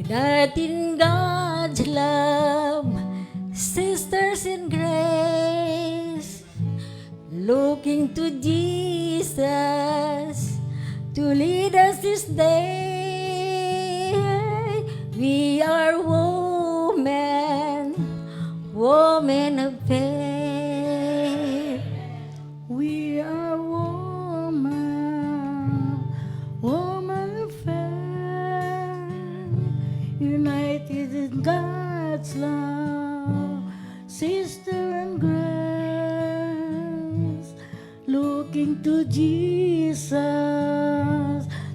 United in God's love, sisters in grace, looking to Jesus to lead us this day. We are women of faith. We are woman of faith, united in God's love, sister and grace, looking to Jesus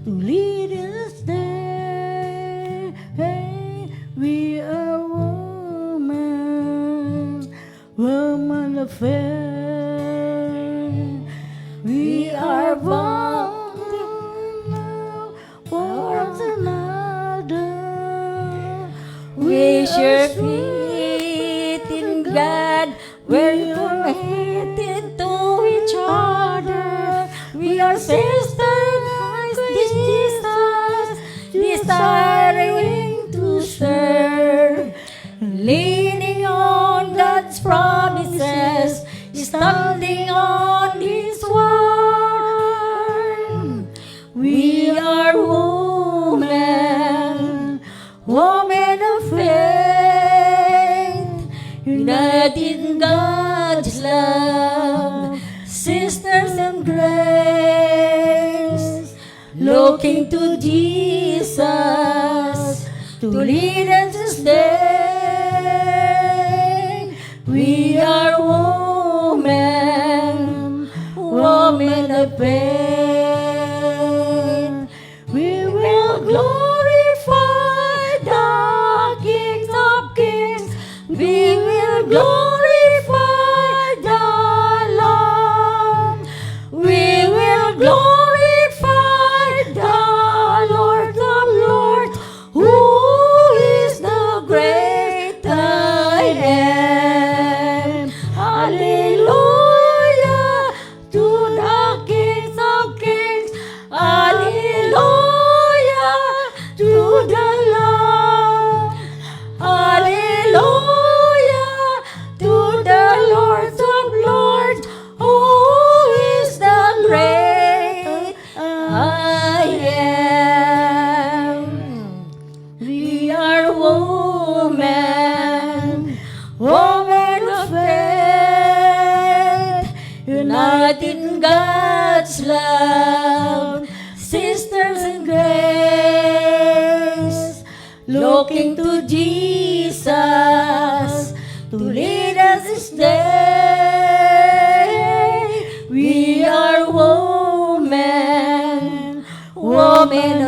to lead us there. We are woman of faith. We are bound one another. We share faith in God, we're committed to each other. We are sisters in Christ Jesus, desiring to serve, leaning on God's promises, standing on His word. We are women of faith, united in God's love, sisters in grace, looking to Jesus to lead us this day. We are women of faith. We will glorify the King of Kings. We will glorify the Lamb. We will glorify the Lord of Lords, who is the great I am. Hallelujah to the King of Kings. Hallelujah to the Lamb. Hallelujah to the Lord of Lords, who is the great I am. We are women of faith, united in God's love, sisters in grace, looking to Jesus to lead us this day. We are women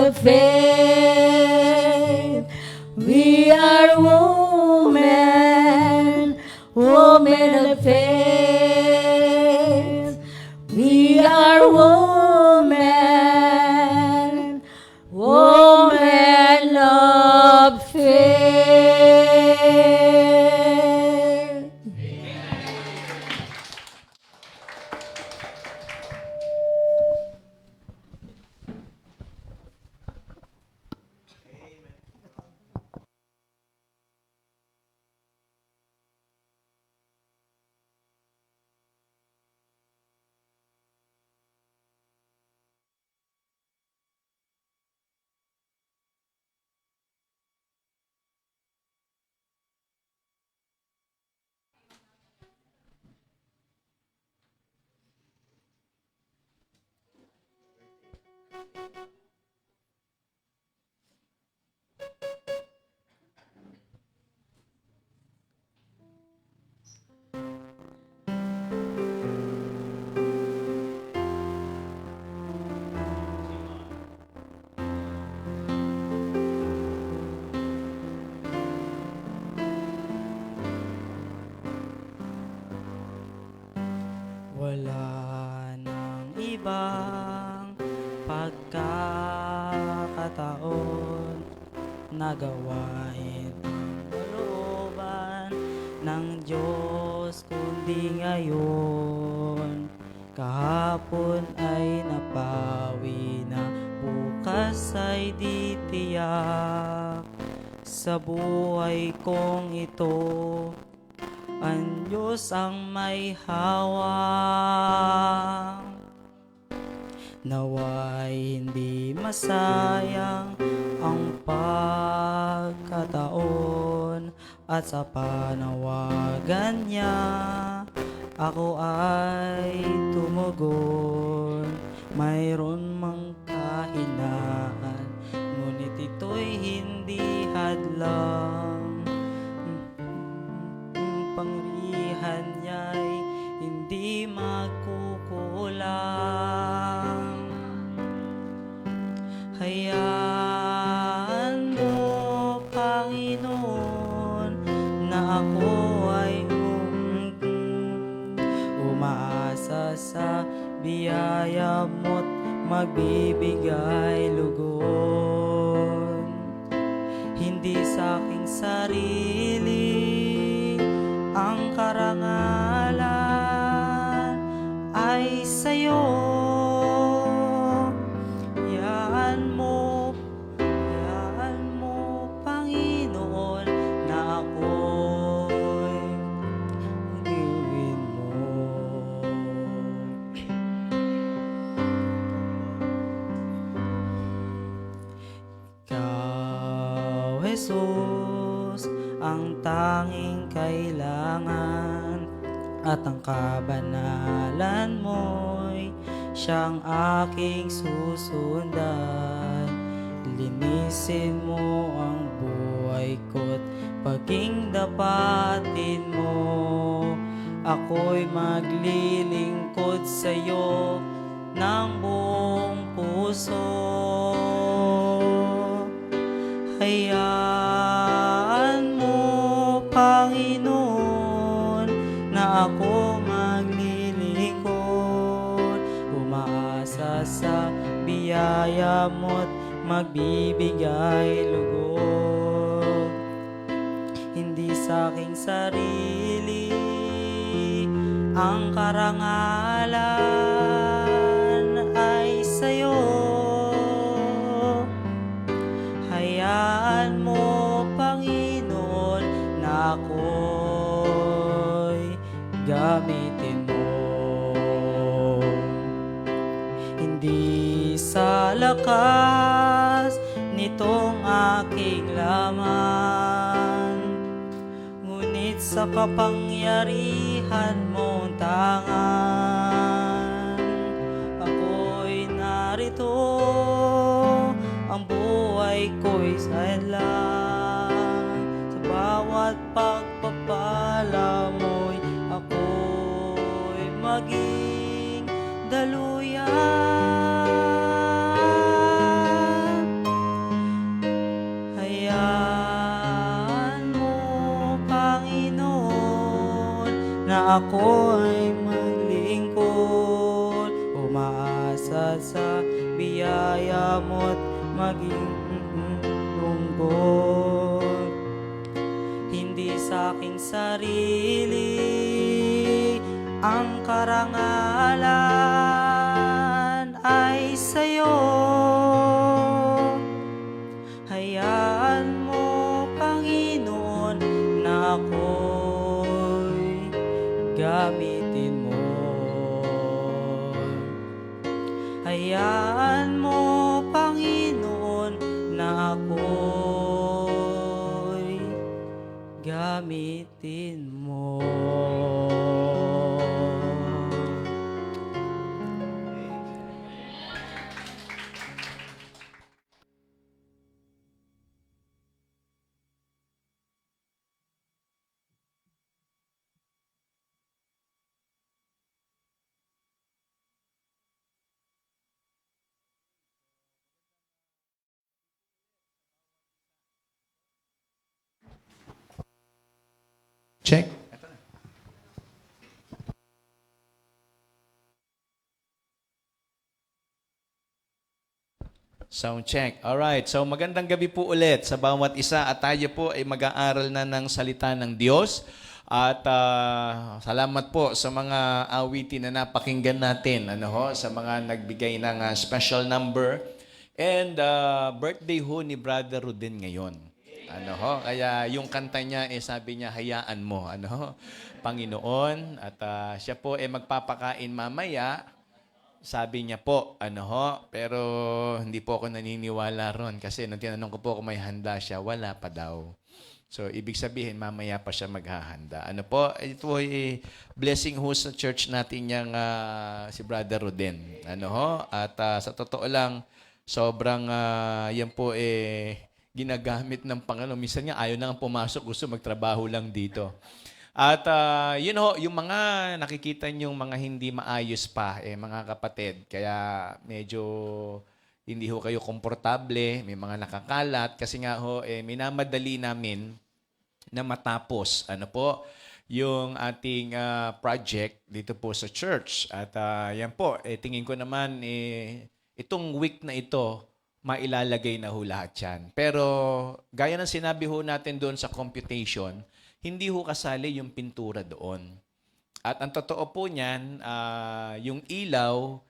of faith. We are women of faith. We are women of faith. Wala nang ibang pagkakataon na gawain ang kalooban ng Diyos kundi ngayon. Kahapon ay napawi na, bukas ay di tiyak. sa buhay kong ito. Ang Diyos ang may hawak, nawa'y hindi masayang ang pagkataon, at sa panawagan niya ako ay tumugon. Mayroon mang kahinaan, ngunit ito'y hindi hadlang. Pangyarihan niya'y hindi magkukulang. Hayaan mo, Panginoon, na ako ay umaasa sa biyaya mo't magbibigay lugon. Hindi sa aking sarili ang karangalan, ay sa'yo. Hayaan mo, Panginoon, na ako'y gawin mo. Ikaw, Jesus, ang tanging kailangan, at ang kabanalan mo'y siyang aking susundan. Linisin mo ang buhay ko't paging dapatin mo. Ako'y maglilingkod sa'yo ng buong puso. Hayaan mo, Panginoon, na ako maglilingkod, umaasa sa biyaya mo't magbibigay lugod. Hindi sa aking sarili ang karangalan, ay sa'yo. Hayaan mo, Panginoon, na ako'y gamitin mo. Hindi sa lakas nitong aking laman, ngunit sa kapangyarihan mong tangan. Ako'y narito, ang buhay ko'y sadlang. Sa bawat pagpapala mo'y ako'y maging daluyan. Hayaan mo, Panginoon, na ako'y maglingkod, umaasa sa biyaya mo't maging lungkot. Hindi sa aking sarili ang karangalan, ay sa'yo. Hayaan mo, Panginoon, na ako'y gamitin mo. Hayaan mo, Panginoon, na ako'y gamitin mo. Check. Sound check. Alright, so magandang gabi po ulit sa bawat isa at tayo po ay mag-aaral na ng salita ng Diyos. At salamat po sa mga awitin na napakinggan natin, sa mga nagbigay ng special number. And birthday ho ni Brother Ruden ngayon. Ano ho? Kaya yung kanta niya, sabi niya, hayaan mo, ano ho? Panginoon. At siya po magpapakain mamaya. Sabi niya po, ano ho? Pero hindi po ako naniniwala ron. Kasi nung tinanong ko po kung may handa siya, wala pa daw. So, ibig sabihin, mamaya pa siya maghahanda. Ano po? Ito ay blessing ho sa church natin yung si Brother Roden. Ano ho? At sa totoo lang, sobrang yan po ginagamit ng Panginoon. Minsan nga ayaw na nga pumasok, gusto magtrabaho lang dito. At yun ho, yung mga nakikita niyong mga hindi maayos pa, mga kapatid, kaya medyo hindi ho kayo komportable, may mga nakakalat, kasi nga ho, minamadali namin na matapos, ano po, yung ating project dito po sa church. At yan po, tingin ko naman, itong week na ito, mailalagay na ho lahat yan. Pero gaya ng sinabi ho natin doon sa computation, hindi ho kasali yung pintura doon. At ang totoo po niyan, yung ilaw,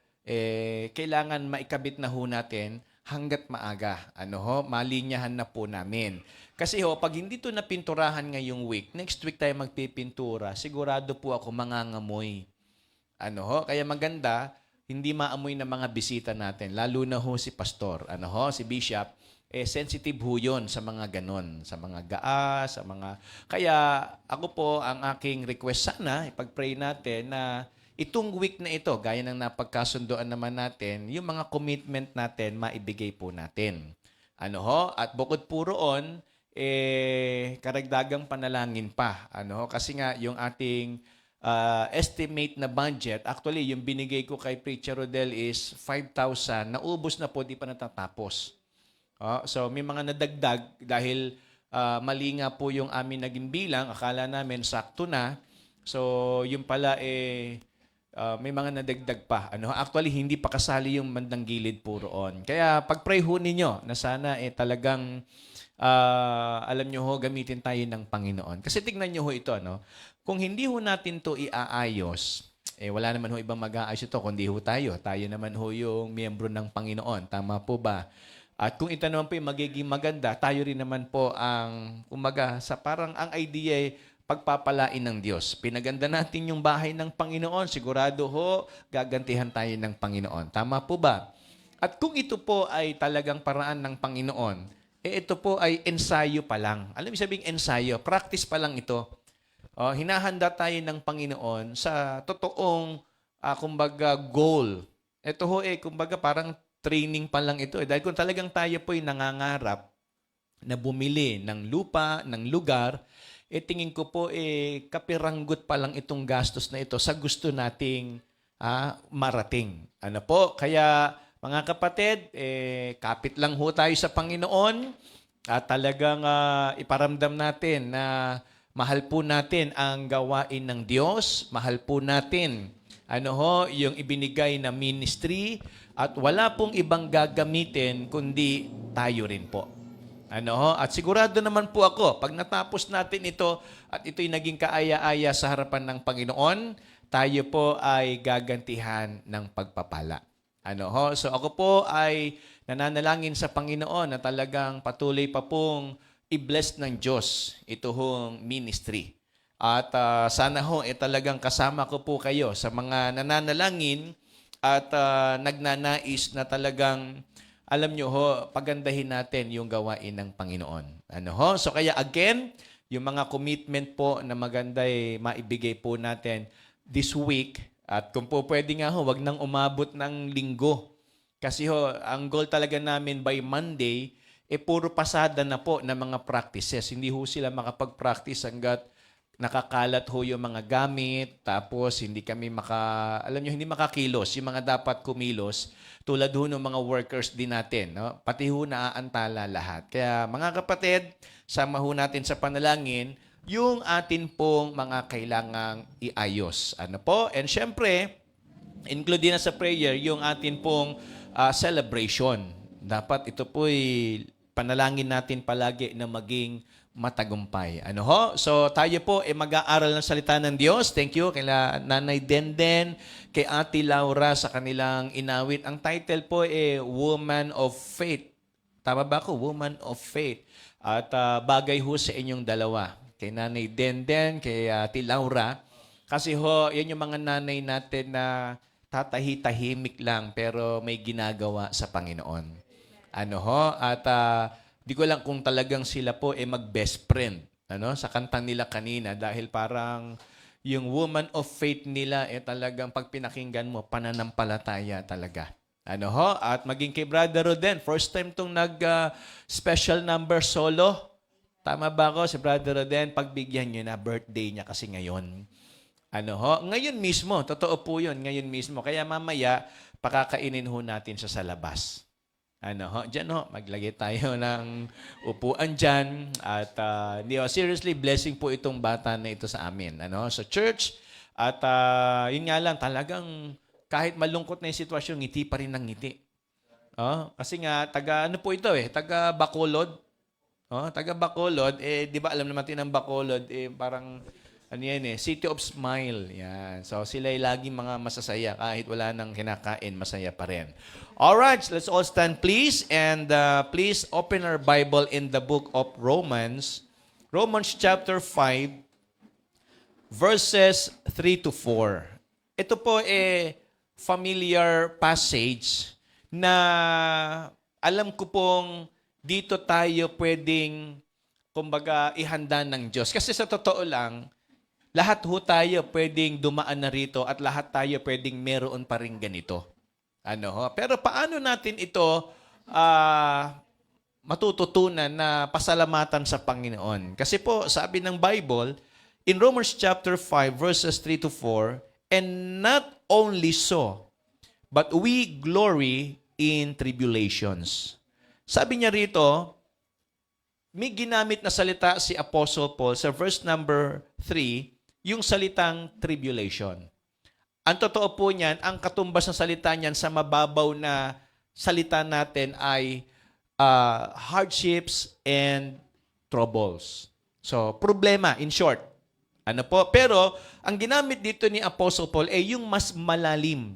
kailangan maikabit na ho natin hanggat maaga. Ano ho, malinyahan na po namin. Kasi ho, pag hindi to napinturahan ngayong week, next week tayo magpipintura, sigurado po ako mangangamoy. Ano ho, kaya maganda, hindi maamoy ng mga bisita natin, lalo na ho si pastor, ano ho, si bishop, sensitive ho yun sa mga ganon, sa mga gaa, sa mga... Kaya ako po, ang aking request sana, ipag-pray natin na itong week na ito, gaya ng napagkasundoan naman natin, yung mga commitment natin, maibigay po natin. Ano ho, at bukod po roon, karagdagang panalangin pa. Ano ho, kasi nga yung ating estimate na budget, actually, yung binigay ko kay Preacher Rodel is 5,000. Naubos na po, di pa natatapos. So, may mga nadagdag dahil mali nga po yung amin naging bilang. Akala namin sakto na. So, yung pala may mga nadagdag pa. Ano? Actually, hindi pa kasali yung bandang gilid po roon. Kaya, pag-pray ho ninyo na sana talagang alam nyo ho, gamitin tayo ng Panginoon. Kasi tignan nyo ho ito, no? Kung hindi ho natin to iaayos, wala naman ho ibang mag-aayos ito, kundi ho tayo. Tayo naman ho yung miyembro ng Panginoon. Tama po ba? At kung ito naman po yung magiging maganda, tayo rin naman po ang, kumaga, sa parang ang idea pagpapalain ng Diyos. Pinaganda natin yung bahay ng Panginoon, sigurado ho, gagantihan tayo ng Panginoon. Tama po ba? At kung ito po ay talagang paraan ng Panginoon, ito po ay ensayo pa lang. Alam mo sabing ensayo? Practice pa lang ito. Hinahanda tayo ng Panginoon sa totoong, kumbaga, goal. Ito ho kumbaga parang training pa lang ito. Dahil kung talagang tayo po ay nangangarap na bumili ng lupa, ng lugar, tingin ko po kapiranggot pa lang itong gastos na ito sa gusto nating marating. Ano po? Kaya mga kapatid, kapit lang ho tayo sa Panginoon at talagang iparamdam natin na mahal po natin ang gawain ng Diyos, mahal po natin yung ibinigay na ministry at wala pong ibang gagamitin kundi tayo rin po. At sigurado naman po ako, pag natapos natin ito at ito'y naging kaaya-aya sa harapan ng Panginoon, tayo po ay gagantihan ng pagpapala. So ako po ay nananalangin sa Panginoon na talagang patuloy pa pong i-bless ng Diyos ito hong ministry. At sana ho talagang kasama ko po kayo sa mga nananalangin at nagnanais na talagang alam nyo ho, pagandahin natin yung gawain ng Panginoon. So kaya again, yung mga commitment po na maganda maibigay po natin this week. At kung po pwede nga ho, wag nang umabot ng linggo. Kasi ho, ang goal talaga namin by Monday, puro pasada na po ng mga practices. Hindi ho sila makapag-practice hanggat nakakalat ho yung mga gamit, tapos hindi kami hindi makakilos, yung mga dapat kumilos, tulad ho ng mga workers din natin, no? Pati ho naaantala lahat. Kaya mga kapatid, sama ho natin sa panalangin, yung atin pong mga kailangang iayos. And syempre, include na sa prayer, yung atin pong celebration. Dapat ito po'y panalangin natin palagi na maging matagumpay. So tayo po mag-aaral ng salita ng Diyos. Thank you kay Nanay Denden, kay Ate Laura sa kanilang inawit. Ang title po Woman of Faith. Tama ba ako? Woman of faith. At bagay ho sa inyong dalawa. Kay Nanay Denden, kay Ate Laura. Kasi ho, yan yung mga nanay natin na tatahi-tahimik lang pero may ginagawa sa Panginoon. Ano ho? At di ko lang kung talagang sila po mag-best friend. Ano? Sa kantang nila kanina dahil parang yung woman of faith nila talagang pag pinakinggan mo, pananampalataya talaga. Ano ho? At maging kay Brother Roden, first time tong nag-special number solo. Tama ba ako? Si Brother Roden, pagbigyan nyo na birthday niya kasi ngayon. Ano ho? Ngayon mismo. Totoo po yun. Ngayon mismo. Kaya mamaya, pakakainin ho natin siya sa labas. Ano ho? Diyan ho. Maglagay tayo ng upuan dyan. At seriously, blessing po itong bata na ito sa amin. Ano? Sa church. At yun nga lang, talagang kahit malungkot na yung sitwasyon, ngiti pa rin ng ngiti. Kasi nga, taga Bacolod. Taga Bacolod, di ba alam naman natin ang Bacolod, parang, City of Smile. Yan. So, sila ay laging mga masasaya. Kahit wala nang kinakain, masaya pa rin. Alright, let's all stand please. And please open our Bible in the book of Romans. Romans chapter 5, verses 3 to 4. Ito po familiar passage na alam ko pong dito tayo pwedeng, kumbaga, ihanda ng Diyos. Kasi sa totoo lang, lahat ho tayo pwedeng dumaan na rito at lahat tayo pwedeng meron pa rin ganito. Pero paano natin ito matututunan na pasalamatan sa Panginoon? Kasi po, sabi ng Bible, in Romans chapter 5, verses 3 to 4, and not only so, but we glory in tribulations. Sabi niya rito, may ginamit na salita si Apostle Paul sa verse number 3, yung salitang tribulation. Ang totoo po niyan, ang katumbas ng salita niyan sa mababaw na salita natin ay hardships and troubles. So, problema, in short. Pero, ang ginamit dito ni Apostle Paul ay yung mas malalim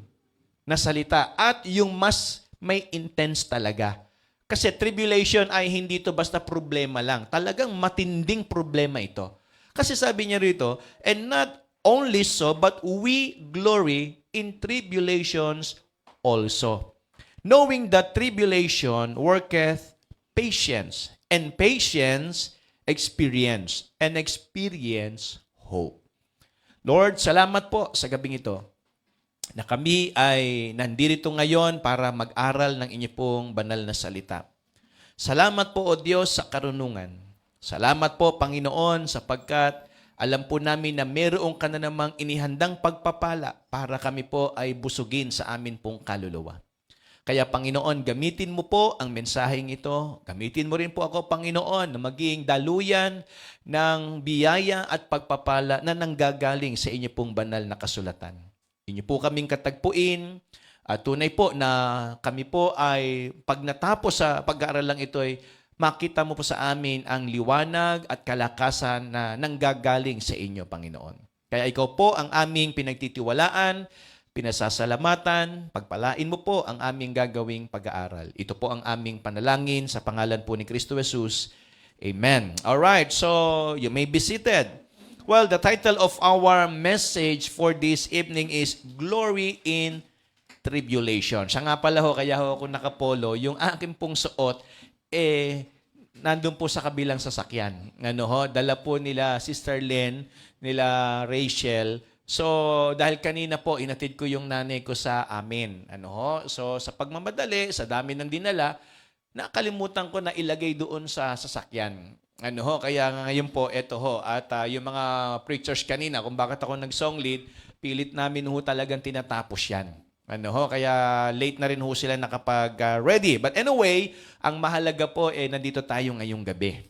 na salita at yung mas may intense talaga. Kasi tribulation ay hindi ito basta problema lang. Talagang matinding problema ito. Kasi sabi niya rito, and not only so, but we glory in tribulations also. Knowing that tribulation worketh patience, and patience experience, and experience hope. Lord, salamat po sa gabing ito na kami ay nandito ngayon para mag-aral ng inyo pong banal na salita. Salamat po, O Diyos, sa karunungan. Salamat po, Panginoon, sapagkat alam po namin na mayroong ka na namang inihandang pagpapala para kami po ay busugin sa amin pong kaluluwa. Kaya, Panginoon, gamitin mo po ang mensaheng ito. Gamitin mo rin po ako, Panginoon, na maging daluyan ng biyaya at pagpapala na nanggagaling sa inyo pong banal na kasulatan. Inyo po kaming katagpuin at tunay po na kami po ay pag natapos sa pag-aaral lang ito ay makita mo po sa amin ang liwanag at kalakasan na nanggagaling sa inyo, Panginoon. Kaya ikaw po ang aming pinagtitiwalaan, pinasasalamatan, pagpalain mo po ang aming gagawing pag-aaral. Ito po ang aming panalangin sa pangalan po ni Kristo Jesus. Amen. Alright, so you may be seated. Well, the title of our message for this evening is Glory in Tribulation. Siya nga pala ho, kaya ho ako nakapolo, yung aking pong suot, nandun po sa kabilang sasakyan. Dala po nila Sister Len, nila Rachel. So, dahil kanina po, inatid ko yung nanay ko sa amin. So, sa pagmamadali, sa dami ng dinala, nakalimutan ko na ilagay doon sa sasakyan. Kaya ngayon po, eto ho. At yung mga preachers kanina, kung bakit ako nag-song lead, pilit namin ho talagang tinatapos yan. Kaya late na rin ho sila nakapag-ready. But anyway, ang mahalaga po nandito tayo ngayong gabi.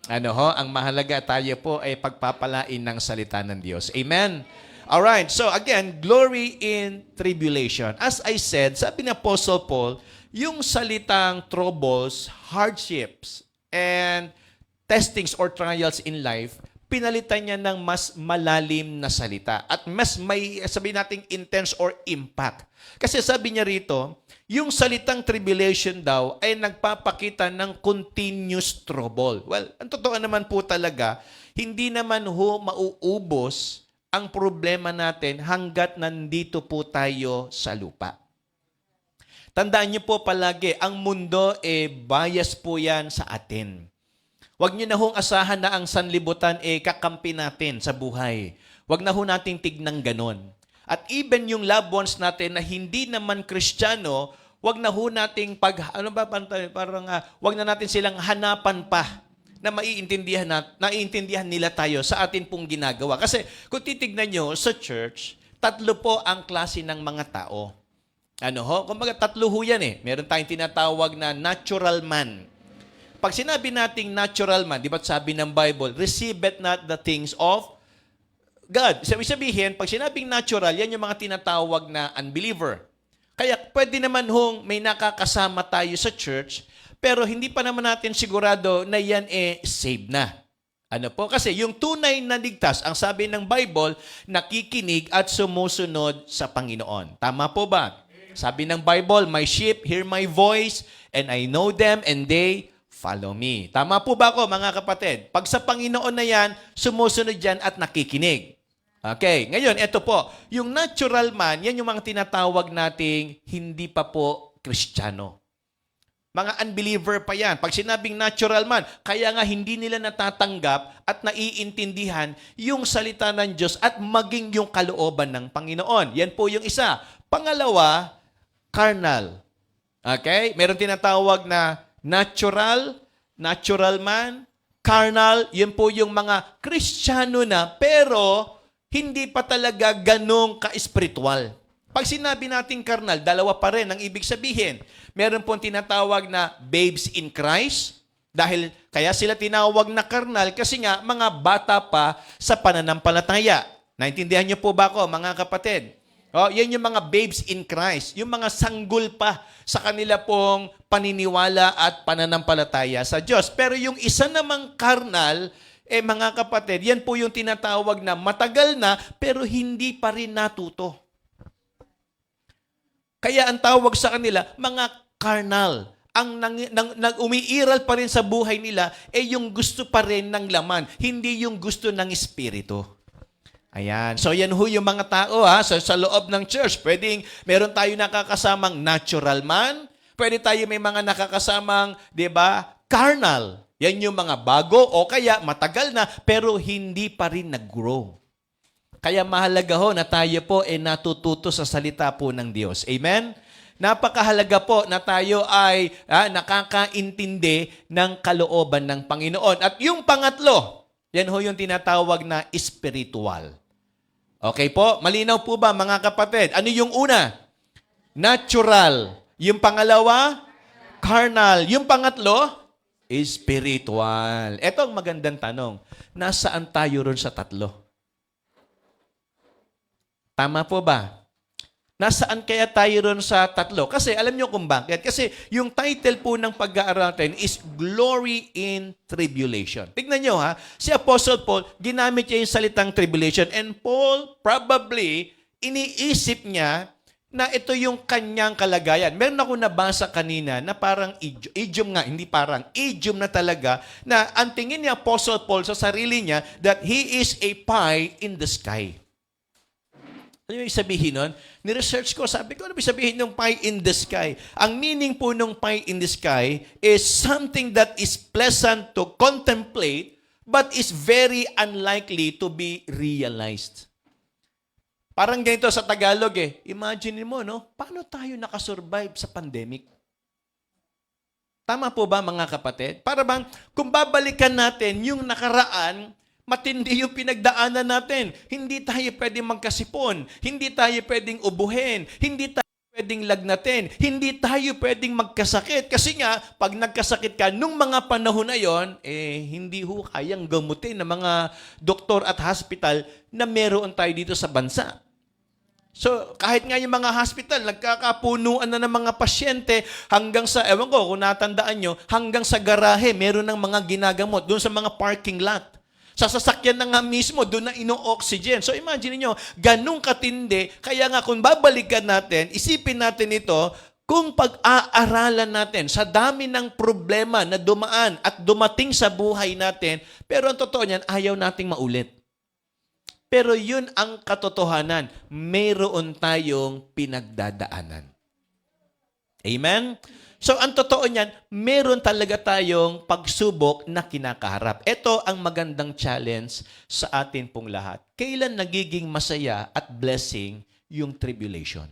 Ang mahalaga tayo po ay pagpapalain ng salita ng Diyos. Amen? Alright, so again, glory in tribulation. As I said, sabi ni Apostle Paul, yung salitang troubles, hardships, and testings or trials in life, pinalitan niya ng mas malalim na salita at mas may, sabihin nating, intense or impact. Kasi sabi niya rito, yung salitang tribulation daw ay nagpapakita ng continuous trouble. Well, ang totoo naman po talaga, hindi naman mauubos ang problema natin hanggat nandito po tayo sa lupa. Tandaan niyo po palagi, ang mundo bias po yan sa atin. Huwag niyo na hong asahan na ang sanlibutan kakampi natin sa buhay. Huwag na ho nating tignang ganon. At even yung loved ones natin na hindi naman Kristiyano, wag na ho nating wag na natin silang hanapan pa na naiintindihan nila tayo sa atin pong ginagawa. Kasi kung titignan nyo sa church, 3 po ang klase ng mga tao. Kumbaga 3 ho yan Meron tayong tinatawag na natural man. Pag sinabi nating natural man, di ba sabi ng Bible, receiveth not the things of God. Sabihin, pag sinabing natural, yan yung mga tinatawag na unbeliever. Kaya pwede naman may nakakasama tayo sa church, pero hindi pa naman natin sigurado na yan saved na. Kasi yung tunay na ligtas, ang sabi ng Bible, nakikinig at sumusunod sa Panginoon. Tama po ba? Sabi ng Bible, my sheep hear my voice, and I know them, and they follow me. Tama po ba ako, mga kapatid? Pag sa Panginoon na yan, sumusunod yan at nakikinig. Okay, ngayon, ito po. Yung natural man, yan yung mga tinatawag nating hindi pa po Kristiyano. Mga unbeliever pa yan. Pag sinabing natural man, kaya nga hindi nila natatanggap at naiintindihan yung salita ng Diyos at maging yung kalooban ng Panginoon. Yan po yung isa. Pangalawa, carnal. Okay? Meron tinatawag na natural man, carnal, yun po yung mga Kristiyano na, pero hindi pa talaga ganong ka-espiritual. Pag sinabi natin carnal, 2 pa rin ang ibig sabihin. Meron pong tinatawag na babes in Christ, dahil kaya sila tinawag na carnal kasi nga mga bata pa sa pananampalataya. Naintindihan niyo po ba ako, mga kapatid? Yan yung mga babes in Christ, yung mga sanggol pa sa kanila pong paniniwala at pananampalataya sa Diyos. Pero yung isa namang carnal, mga kapatid, yan po yung tinatawag na matagal na pero hindi pa rin natuto. Kaya ang tawag sa kanila, mga carnal. Ang umiiral pa rin sa buhay nila, yung gusto pa rin ng laman, hindi yung gusto ng espiritu. Ayan. So yan ho yung mga tao sa loob ng church. Meron tayo nakakasamang natural man, pwede tayo may mga nakakasamang, carnal. Yan yung mga bago o kaya matagal na pero hindi pa rin nag-grow. Kaya mahalaga ho na tayo po natututo sa salita po ng Diyos. Amen? Napakahalaga po na tayo ay nakakaintindi ng kalooban ng Panginoon. At yung pangatlo, yan ho yung tinatawag na spiritual. Okay po? Malinaw po ba mga kapatid? Ano yung una? Natural. Yung pangalawa? Carnal. Yung pangatlo? Spiritual. Ito ang magandang tanong. Nasaan tayo ron sa 3? Tama po ba? Nasaan kaya tayo ron sa 3? Kasi alam nyo kung bakit. Kasi yung title po ng pag-aaral natin is Glory in Tribulation. Tignan nyo si Apostle Paul, ginamit niya yung salitang tribulation. And Paul probably, iniisip niya na ito yung kanyang kalagayan. Meron ako nabasa kanina na parang idiom na talaga na ang tingin ni Apostle Paul sa sarili niya that he is a pie in the sky. Ano yung sabihin nun? Ni-research ko, sabi ko, ano yung sabihin ng pie in the sky? Ang meaning po ng pie in the sky is something that is pleasant to contemplate but is very unlikely to be realized. Parang ganito sa Tagalog Imagine mo, paano tayo nakasurvive sa pandemic? Tama po ba mga kapatid? Para bang kung babalikan natin yung nakaraan, matindi yung pinagdaanan natin. Hindi tayo pwedeng magkasipon. Hindi tayo pwedeng ubuhin. Hindi tayo pwedeng lagnatin. Hindi tayo pwedeng magkasakit. Kasi nga, pag nagkasakit ka, nung mga panahon na yon, hindi kayang gamutin ng mga doktor at hospital na meron tayo dito sa bansa. So, kahit nga yung mga hospital, nagkakapunuan na ng mga pasyente hanggang sa, ewan ko, kung natandaan nyo, hanggang sa garahe, meron ng mga ginagamot doon sa mga parking lot. Sa sasakyan na nga mismo, doon na ino-oxygen. So imagine niyo, ganun katindi. Kaya nga kung babalikan natin, isipin natin ito, kung pag-aaralan natin sa dami ng problema na dumaan at dumating sa buhay natin, pero ang totoo niyan, ayaw nating maulit. Pero yun ang katotohanan. Mayroon tayong pinagdadaanan. Amen? So, ang totoo niyan, meron talaga tayong pagsubok na kinakaharap. Ito ang magandang challenge sa atin pong lahat. Kailan nagiging masaya at blessing yung tribulation?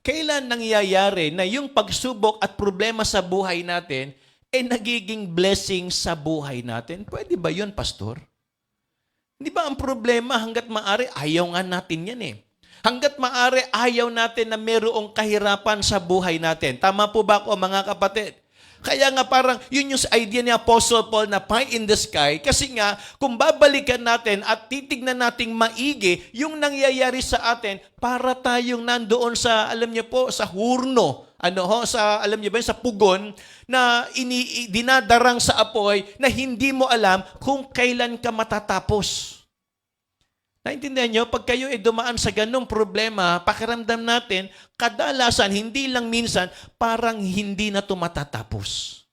Kailan nangyayari na yung pagsubok at problema sa buhay natin nagiging blessing sa buhay natin? Pwede ba yun, Pastor? Di ba ang problema hanggat maaari, ayaw nga natin yan eh. Hanggat maaari, ayaw natin na mayroong kahirapan sa buhay natin. Tama po ba ako, mga kapatid? Kaya nga parang yun yung idea ni Apostle Paul na pie in the sky. Kasi nga, kung babalikan natin at titignan nating maigi yung nangyayari sa atin para tayong nandoon sa, alam niyo po, sa hurno. Alam niyo ba, sa pugon na dinadarang sa apoy na hindi mo alam kung kailan ka matatapos. Naintindihan nyo, pag kayo dumaan sa ganung problema, pakiramdam natin, kadalasan, hindi lang minsan, parang hindi na ito matatapos.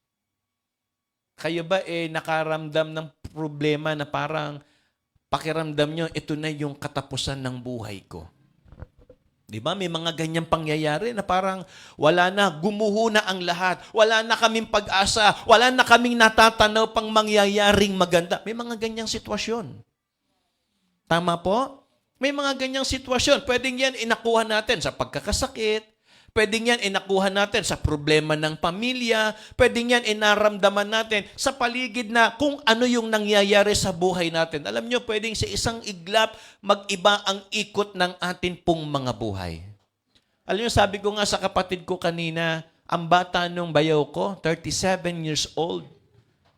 Kayo ba nakaramdam ng problema na parang pakiramdam nyo, ito na yung katapusan ng buhay ko? Di ba? May mga ganyang pangyayari na parang wala na, gumuho na ang lahat. Wala na kaming pag-asa. Wala na kaming natatanaw pang mangyayaring maganda. May mga ganyang sitwasyon. Tama po? May mga ganyang sitwasyon. Pwedeng yan inakuha natin sa pagkakasakit. Pwedeng yan inakuha natin sa problema ng pamilya. Pwedeng yan inaramdaman natin sa paligid na kung ano yung nangyayari sa buhay natin. Alam nyo, pwedeng sa isang iglap, mag-iba ang ikot ng atin pong mga buhay. Alam nyo, sabi ko nga sa kapatid ko kanina, ang bata nung bayaw ko, 37 years old,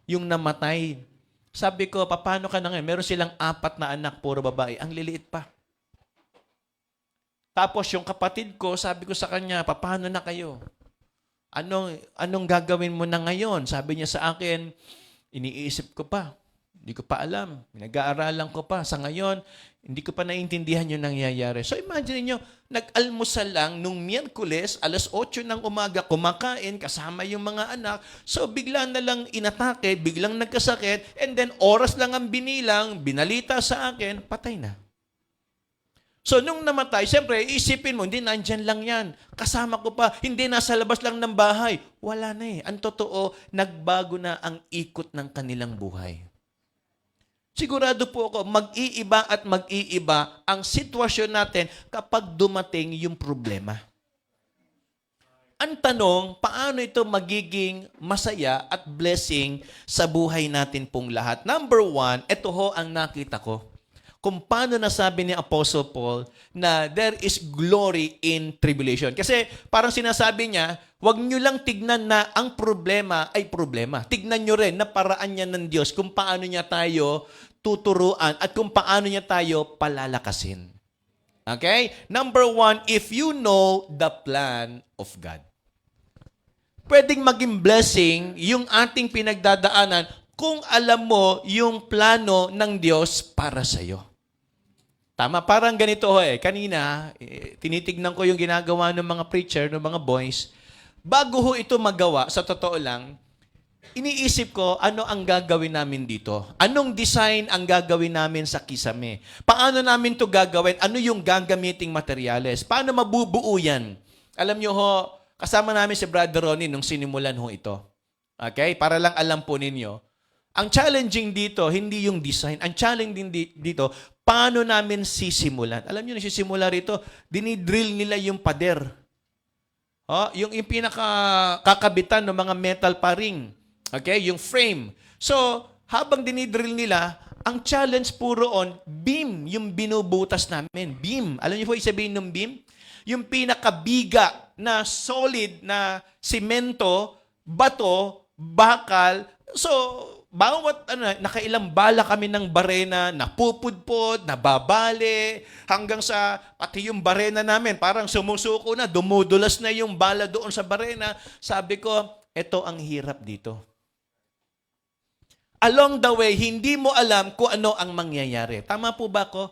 yung namatay. Sabi ko, paano ka na ngayon? Meron silang 4 na anak, puro babae. Ang liliit pa. Tapos yung kapatid ko, sabi ko sa kanya, paano na kayo? Anong gagawin mo na ngayon? Sabi niya sa akin, iniisip ko pa. Hindi ko pa alam. Nag-aaralan ko pa. Sa ngayon, hindi ko pa naiintindihan yung nangyayari. So imagine niyo, nag-almusal lang nung Miyerkules, 8:00 ng umaga, kumakain, kasama yung mga anak. So bigla na lang inatake, biglang nagkasakit, and then oras lang ang binilang, binalita sa akin, patay na. So nung namatay, siyempre, isipin mo, hindi, nandyan lang yan. Kasama ko pa, hindi, nasa labas lang ng bahay. Wala na eh. Ang totoo, nagbago na ang ikot ng kanilang buhay. Sigurado po ako, mag-iiba at mag-iiba ang sitwasyon natin kapag dumating yung problema. Ang tanong, paano ito magiging masaya at blessing sa buhay natin pong lahat? Number 1, ito ho ang nakita ko. Kung paano nasabi ni Apostle Paul na there is glory in tribulation. Kasi parang sinasabi niya, huwag nyo lang tignan na ang problema ay problema. Tignan nyo rin na paraan niya ng Diyos kung paano niya tayo tuturuan at kung paano niya tayo palalakasin. Okay? Number 1, if you know the plan of God. Pwedeng maging blessing yung ating pinagdadaanan kung alam mo yung plano ng Diyos para sa iyo. Tama, parang ganito ho kanina, tinitignan ko yung ginagawa ng mga preacher, ng mga boys. Bago ho ito magawa, sa totoo lang, iniisip ko, ano ang gagawin namin dito? Anong design ang gagawin namin sa Kisame? Paano namin to gagawin? Ano yung gagamiting materyales? Paano mabubuo yan? Alam nyo ho, kasama namin si Brother Ronnie nung sinimulan ho ito. Okay? Para lang alam po ninyo. Ang challenging dito, hindi yung design. Ang challenging dito, paano namin sisimulan? Alam nyo, nasisimula rito, dinidrill nila yung pader. Yung pinakakabitan ng mga metal paring. Okay? Yung frame. So, habang dinidrill nila, ang challenge puro on, beam yung binubutas namin. Beam. Alam niyo po isabihin ng beam? Yung pinakabiga na solid na simento, bato, bakal. So, bawat nakailang bala kami ng barena, napupudpod, nababali, hanggang sa pati yung barena namin, parang sumusuko na, dumudulas na yung bala doon sa barena. Sabi ko, ito ang hirap dito. along the way, hindi mo alam kung ano ang mangyayari. Tama po ba ako?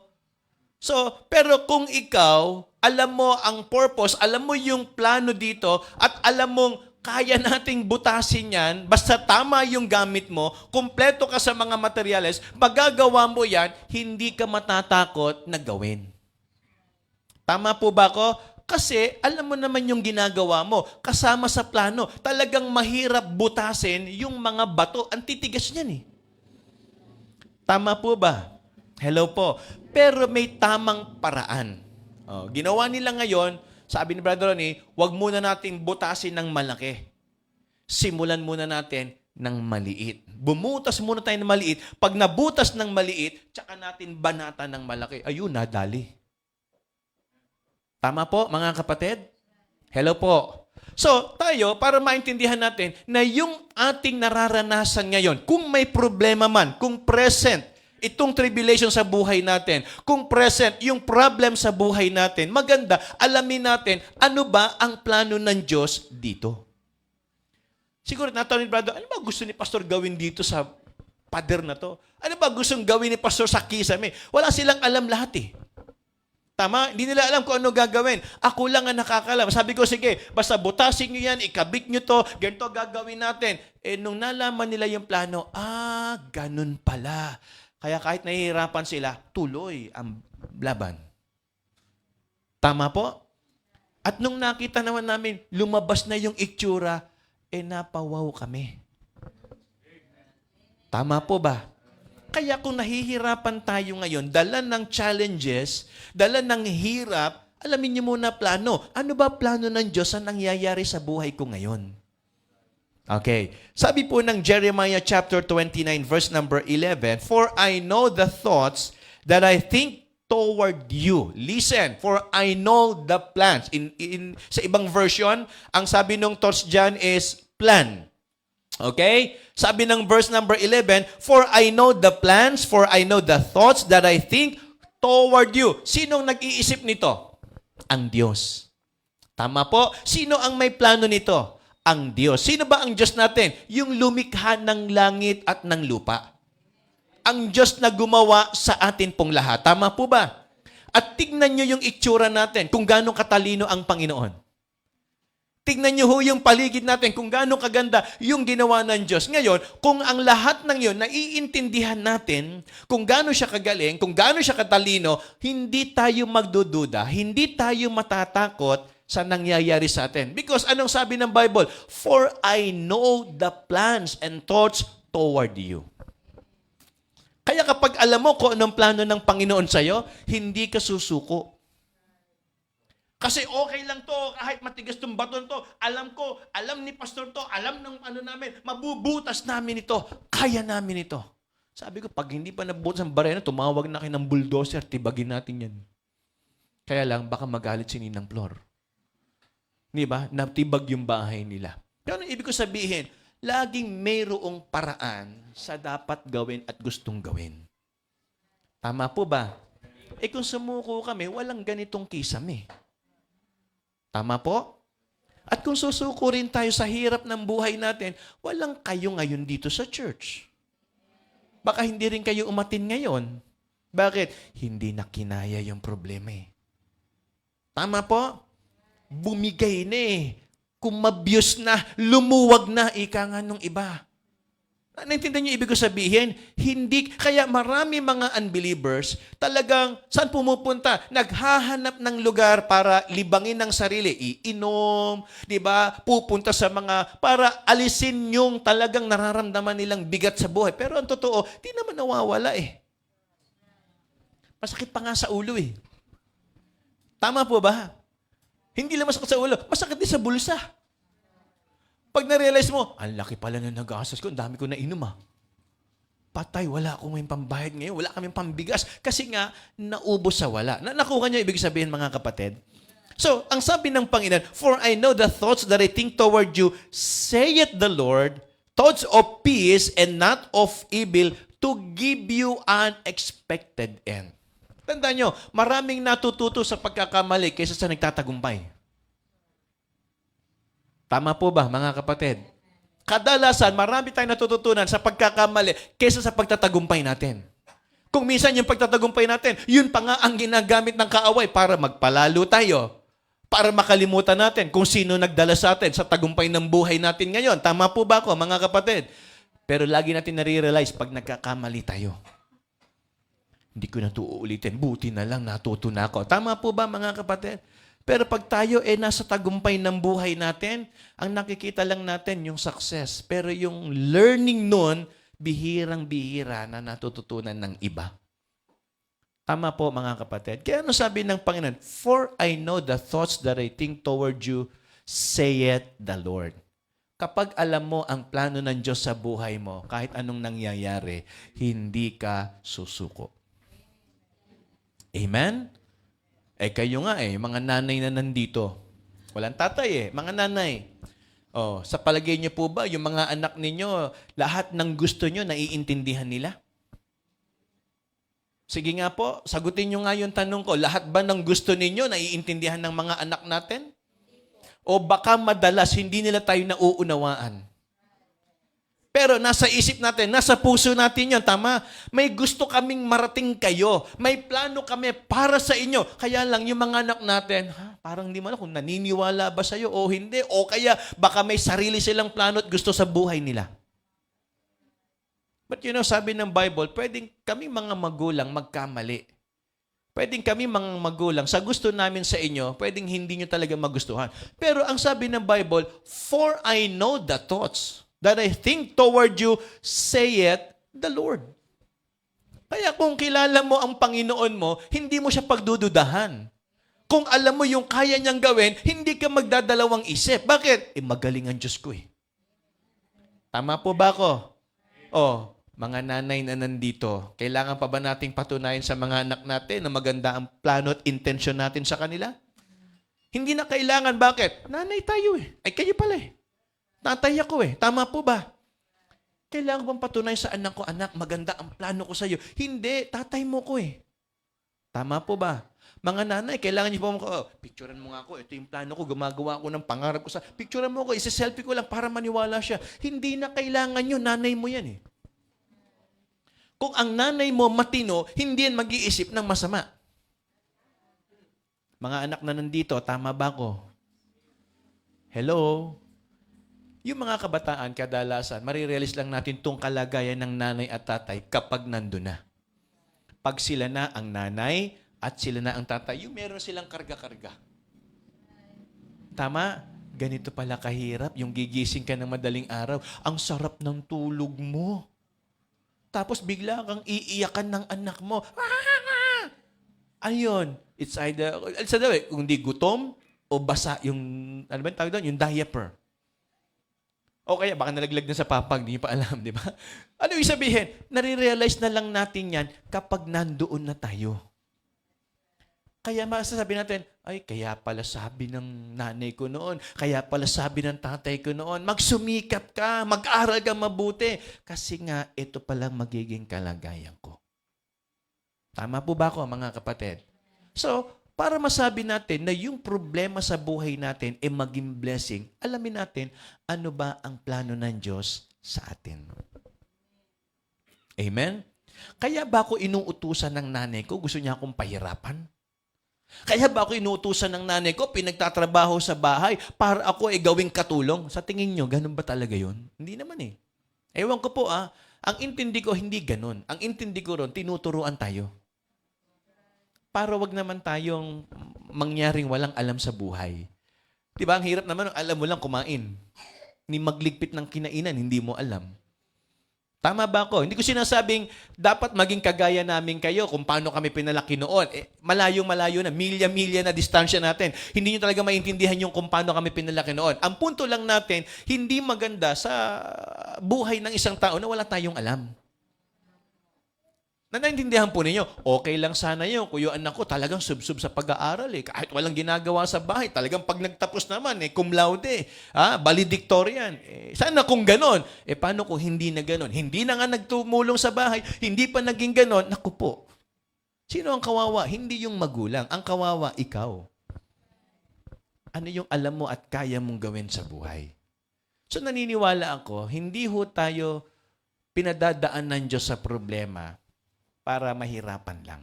So, pero kung ikaw, alam mo ang purpose, alam mo yung plano dito, at alam mong kaya nating butasin yan, basta tama yung gamit mo, kumpleto ka sa mga materyales, magagawa mo yan, hindi ka matatakot na gawin. Tama po ba ako? Kasi alam mo naman yung ginagawa mo, kasama sa plano. Talagang mahirap butasin yung mga bato. Ang titigas niyan eh. Tama po ba? Hello po. Pero may tamang paraan. Ginawa nila ngayon, sabi ni Brother Ronnie, huwag muna natin butasin ng malaki. Simulan muna natin ng maliit. Bumutas muna tayo ng maliit. Pag nabutas ng maliit, tsaka natin banata ng malaki. Ayun, nadali. Tama po, mga kapatid? Hello po. So, tayo, para maintindihan natin na yung ating nararanasan ngayon, kung may problema man, kung present, itong tribulation sa buhay natin, kung present, yung problem sa buhay natin, maganda, alamin natin, ano ba ang plano ng Diyos dito? Siguro natanong ni Brother, ano ba gusto ni Pastor gawin dito sa pader na to? Ano ba gustong gawin ni Pastor sa kisame? Wala silang alam lahat eh. Tama? Hindi nila alam kung ano gagawin. Ako lang ang nakakalam. Sabi ko, sige, basta butasin nyo yan, ikabit nyo to, ganito gagawin natin. Nung nalaman nila yung plano, ganun pala. Kaya kahit nahihirapan sila, tuloy ang laban. Tama po? At nung nakita naman namin, lumabas na yung itsura, napawaw kami. Tama po ba? Kaya kung nahihirapan tayo ngayon, dala ng challenges, dala ng hirap, alamin niyo muna plano. Ano ba plano ng Diyos na nangyayari sa buhay ko ngayon? Okay. Sabi po ng Jeremiah chapter 29 verse number 11, "For I know the thoughts that I think toward you." Listen, "For I know the plans." Sa ibang version, ang sabi ng thoughts dyan is plan. Okay? Sabi ng verse number 11, "For I know the plans, for I know the thoughts that I think toward you." Sinong nag-iisip nito? Ang Diyos. Tama po? Sino ang may plano nito? Ang Diyos. Sino ba ang Diyos natin? Yung lumikha ng langit at ng lupa. Ang Diyos na gumawa sa atin pong lahat. Tama po ba? At tignan nyo yung itsura natin, kung gaano katalino ang Panginoon. Tignan nyo ho yung paligid natin kung gaano kaganda yung ginawa ng Diyos. Ngayon, kung ang lahat ng yun, naiintindihan natin kung gaano siya kagaling, kung gaano siya katalino, hindi tayo magdududa, hindi tayo matatakot sa nangyayari sa atin. Because anong sabi ng Bible? "For I know the plans and thoughts toward you." Kaya kapag alam mo kung anong plano ng Panginoon sa'yo, hindi ka susuko. Kasi okay lang to, kahit matigas tong baton to, alam ko, alam ni pastor to, alam ng ano namin, mabubutas namin ito, kaya namin ito. Sabi ko, pag hindi pa nabutas ang barena, tumawag na kayo ng bulldozer, tibagin natin yan. Kaya lang, baka magalit si Ninang Flor. Di ba? Natibag yung bahay nila. Pero ano ibig ko sabihin? Laging mayroong paraan sa dapat gawin at gustong gawin. Tama po ba? Kung sumuko kami, walang ganitong kisame. Tama po? At kung susuko rin tayo sa hirap ng buhay natin, walang kayo ngayon dito sa church. Baka hindi rin kayo umatin ngayon. Bakit? Hindi na kinaya yung problema eh. Tama po? Bumigay na eh. Kumabyos na, lumuwag na, ika nga nung iba. Naintindihan niyo ibig ko sabihin? Hindi, kaya marami mga unbelievers, talagang, saan pumupunta? Naghahanap ng lugar para libangin ng sarili. Iinom, di ba? Pupunta sa mga, para alisin yung talagang nararamdaman nilang bigat sa buhay. Pero ang totoo, di naman nawawala eh. Masakit pa nga sa ulo eh. Tama po ba? Hindi lang masakit sa ulo, masakit din sa bulsa. Pag na-realize mo, ang laki pala na nag-aasas ko, ang dami ko na inom ah. Patay, wala akong may pambayad ngayon, wala kaming pambigas. Kasi nga, naubos sa wala. Nakuha niyo ibig sabihin mga kapatid? So, ang sabi ng Panginoon, "For I know the thoughts that I think toward you, saith the Lord, thoughts of peace and not of evil, to give you an expected end." Tandaan nyo, maraming natututo sa pagkakamali kaysa sa nagtatagumpay. Tama po ba, mga kapatid? Kadalasan, marami tayong natututunan sa pagkakamali kaysa sa pagtatagumpay natin. Kung minsan yung pagtatagumpay natin, yun pa nga ang ginagamit ng kaaway para magpalalo tayo. Para makalimutan natin kung sino nagdala sa atin sa tagumpay ng buhay natin ngayon. Tama po ba ako, mga kapatid? Pero lagi natin nare-realize pag nagkakamali tayo. Hindi ko na ito uulitin. Buti na lang natuto na ako. Tama po ba, mga kapatid? Pero pag tayo nasa tagumpay ng buhay natin, ang nakikita lang natin yung success. Pero yung learning nun, bihirang-bihira na natututunan ng iba. Tama po, mga kapatid. Kaya ano sabi ng Panginoon? For I know the thoughts that I think toward you, saith the Lord. Kapag alam mo ang plano ng Diyos sa buhay mo, kahit anong nangyayari, hindi ka susuko. Amen? Kayo nga mga nanay na nandito. Walang tatay mga nanay. Sa palagay niyo po ba, yung mga anak ninyo, lahat ng gusto niyo, naiintindihan nila? Sige nga po, sagutin niyo nga yung tanong ko, lahat ba ng gusto ninyo, naiintindihan ng mga anak natin? O baka madalas, hindi nila tayo nauunawaan? Pero nasa isip natin, nasa puso natin yun, tama? May gusto kaming marating kayo. May plano kami para sa inyo. Kaya lang yung mga anak natin, parang hindi mo alam kung naniniwala ba sa'yo o hindi. O kaya baka may sarili silang plano at gusto sa buhay nila. But sabi ng Bible, pwedeng kami mga magulang magkamali. Pwedeng kami mga magulang, sa gusto namin sa inyo, pwedeng hindi nyo talaga magustuhan. Pero ang sabi ng Bible, for I know the thoughts that I think toward you, saith the Lord. Kaya kung kilala mo ang Panginoon mo, hindi mo siya pagdududahan. Kung alam mo yung kaya niyang gawin, hindi ka magdadalawang isip. Bakit? Magaling ang Diyos ko Tama po ba ako? Mga nanay na nandito, kailangan pa ba nating patunayan sa mga anak natin na maganda ang plano at intensyon natin sa kanila? Hindi na kailangan. Bakit? Nanay tayo Ay, kayo pala Tatay ako Tama po ba? Kailangan bang patunay sa anak ko, anak, maganda ang plano ko sa iyo? Hindi, tatay mo ko Tama po ba? Mga nanay, kailangan niyo po picturean mo nga ako, ito yung plano ko, gumagawa ako ng pangarap ko sa, picturean mo ko, isa-selfie ko lang para maniwala siya. Hindi na kailangan yun, nanay mo yan Kung ang nanay mo matino, hindi yan mag-iisip ng masama. Mga anak na nandito, tama ba ko? Hello? Yung mga kabataan, kadalasan, marirealize lang natin itong kalagayan ng nanay at tatay kapag nandun na. Pag sila na ang nanay at sila na ang tatay, yung meron silang karga-karga. Tama? Ganito pala kahirap, yung gigising ka ng madaling araw, ang sarap ng tulog mo. Tapos bigla kang iiyakan ng anak mo. Ayun, it's either kung di gutom o basa yung, ano ba yung tawag doon? Yung diaper. O kaya baka nalaglag na sa papag, hindi pa alam, di ba? Ano yung sabihin? Nare-realize na lang natin yan kapag nandoon na tayo. Kaya masasabi natin, ay, kaya pala sabi ng nanay ko noon, kaya pala sabi ng tatay ko noon, magsumikap ka, mag-aral ka mabuti. Kasi nga, ito palang magiging kalagayan ko. Tama po ba ako, mga kapatid? So, para masabi natin na yung problema sa buhay natin ay maging blessing, alamin natin ano ba ang plano ng Diyos sa atin. Amen? Kaya ba ako inuutusan ng nanay ko? Gusto niya akong pahirapan? Kaya ba ako inuutusan ng nanay ko? Pinagtatrabaho sa bahay para ako ay gawing katulong? Sa tingin nyo, ganun ba talaga yun? Hindi naman Ewan ko po Ang intindi ko, hindi ganun. Ang intindi ko ron, tinuturuan tayo. Para wag naman tayong mangyaring walang alam sa buhay. Diba? Ang hirap naman, alam mo lang kumain. Ni magligpit ng kinainan, hindi mo alam. Tama ba ako? Hindi ko sinasabing dapat maging kagaya namin kayo kung paano kami pinalaki noon. Malayong-malayo na, milya-milya na distansya natin. Hindi nyo talaga maintindihan yung kung paano kami pinalaki noon. Ang punto lang natin, hindi maganda sa buhay ng isang tao na wala tayong alam. Naintindihan po ninyo, okay lang sana yun kung yung anak ko talagang sub-sub sa pag-aaral kahit walang ginagawa sa bahay, talagang pag nagtapos naman cum laude, valedictorian. Sana kung ganon, paano kung hindi na ganon? Hindi na nga nagtumulong sa bahay, hindi pa naging ganon, naku po. Sino ang kawawa? Hindi yung magulang, ang kawawa ikaw. Ano yung alam mo at kaya mong gawin sa buhay? So naniniwala ako, hindi ho tayo pinadadaan ng Diyos sa problema para mahirapan lang.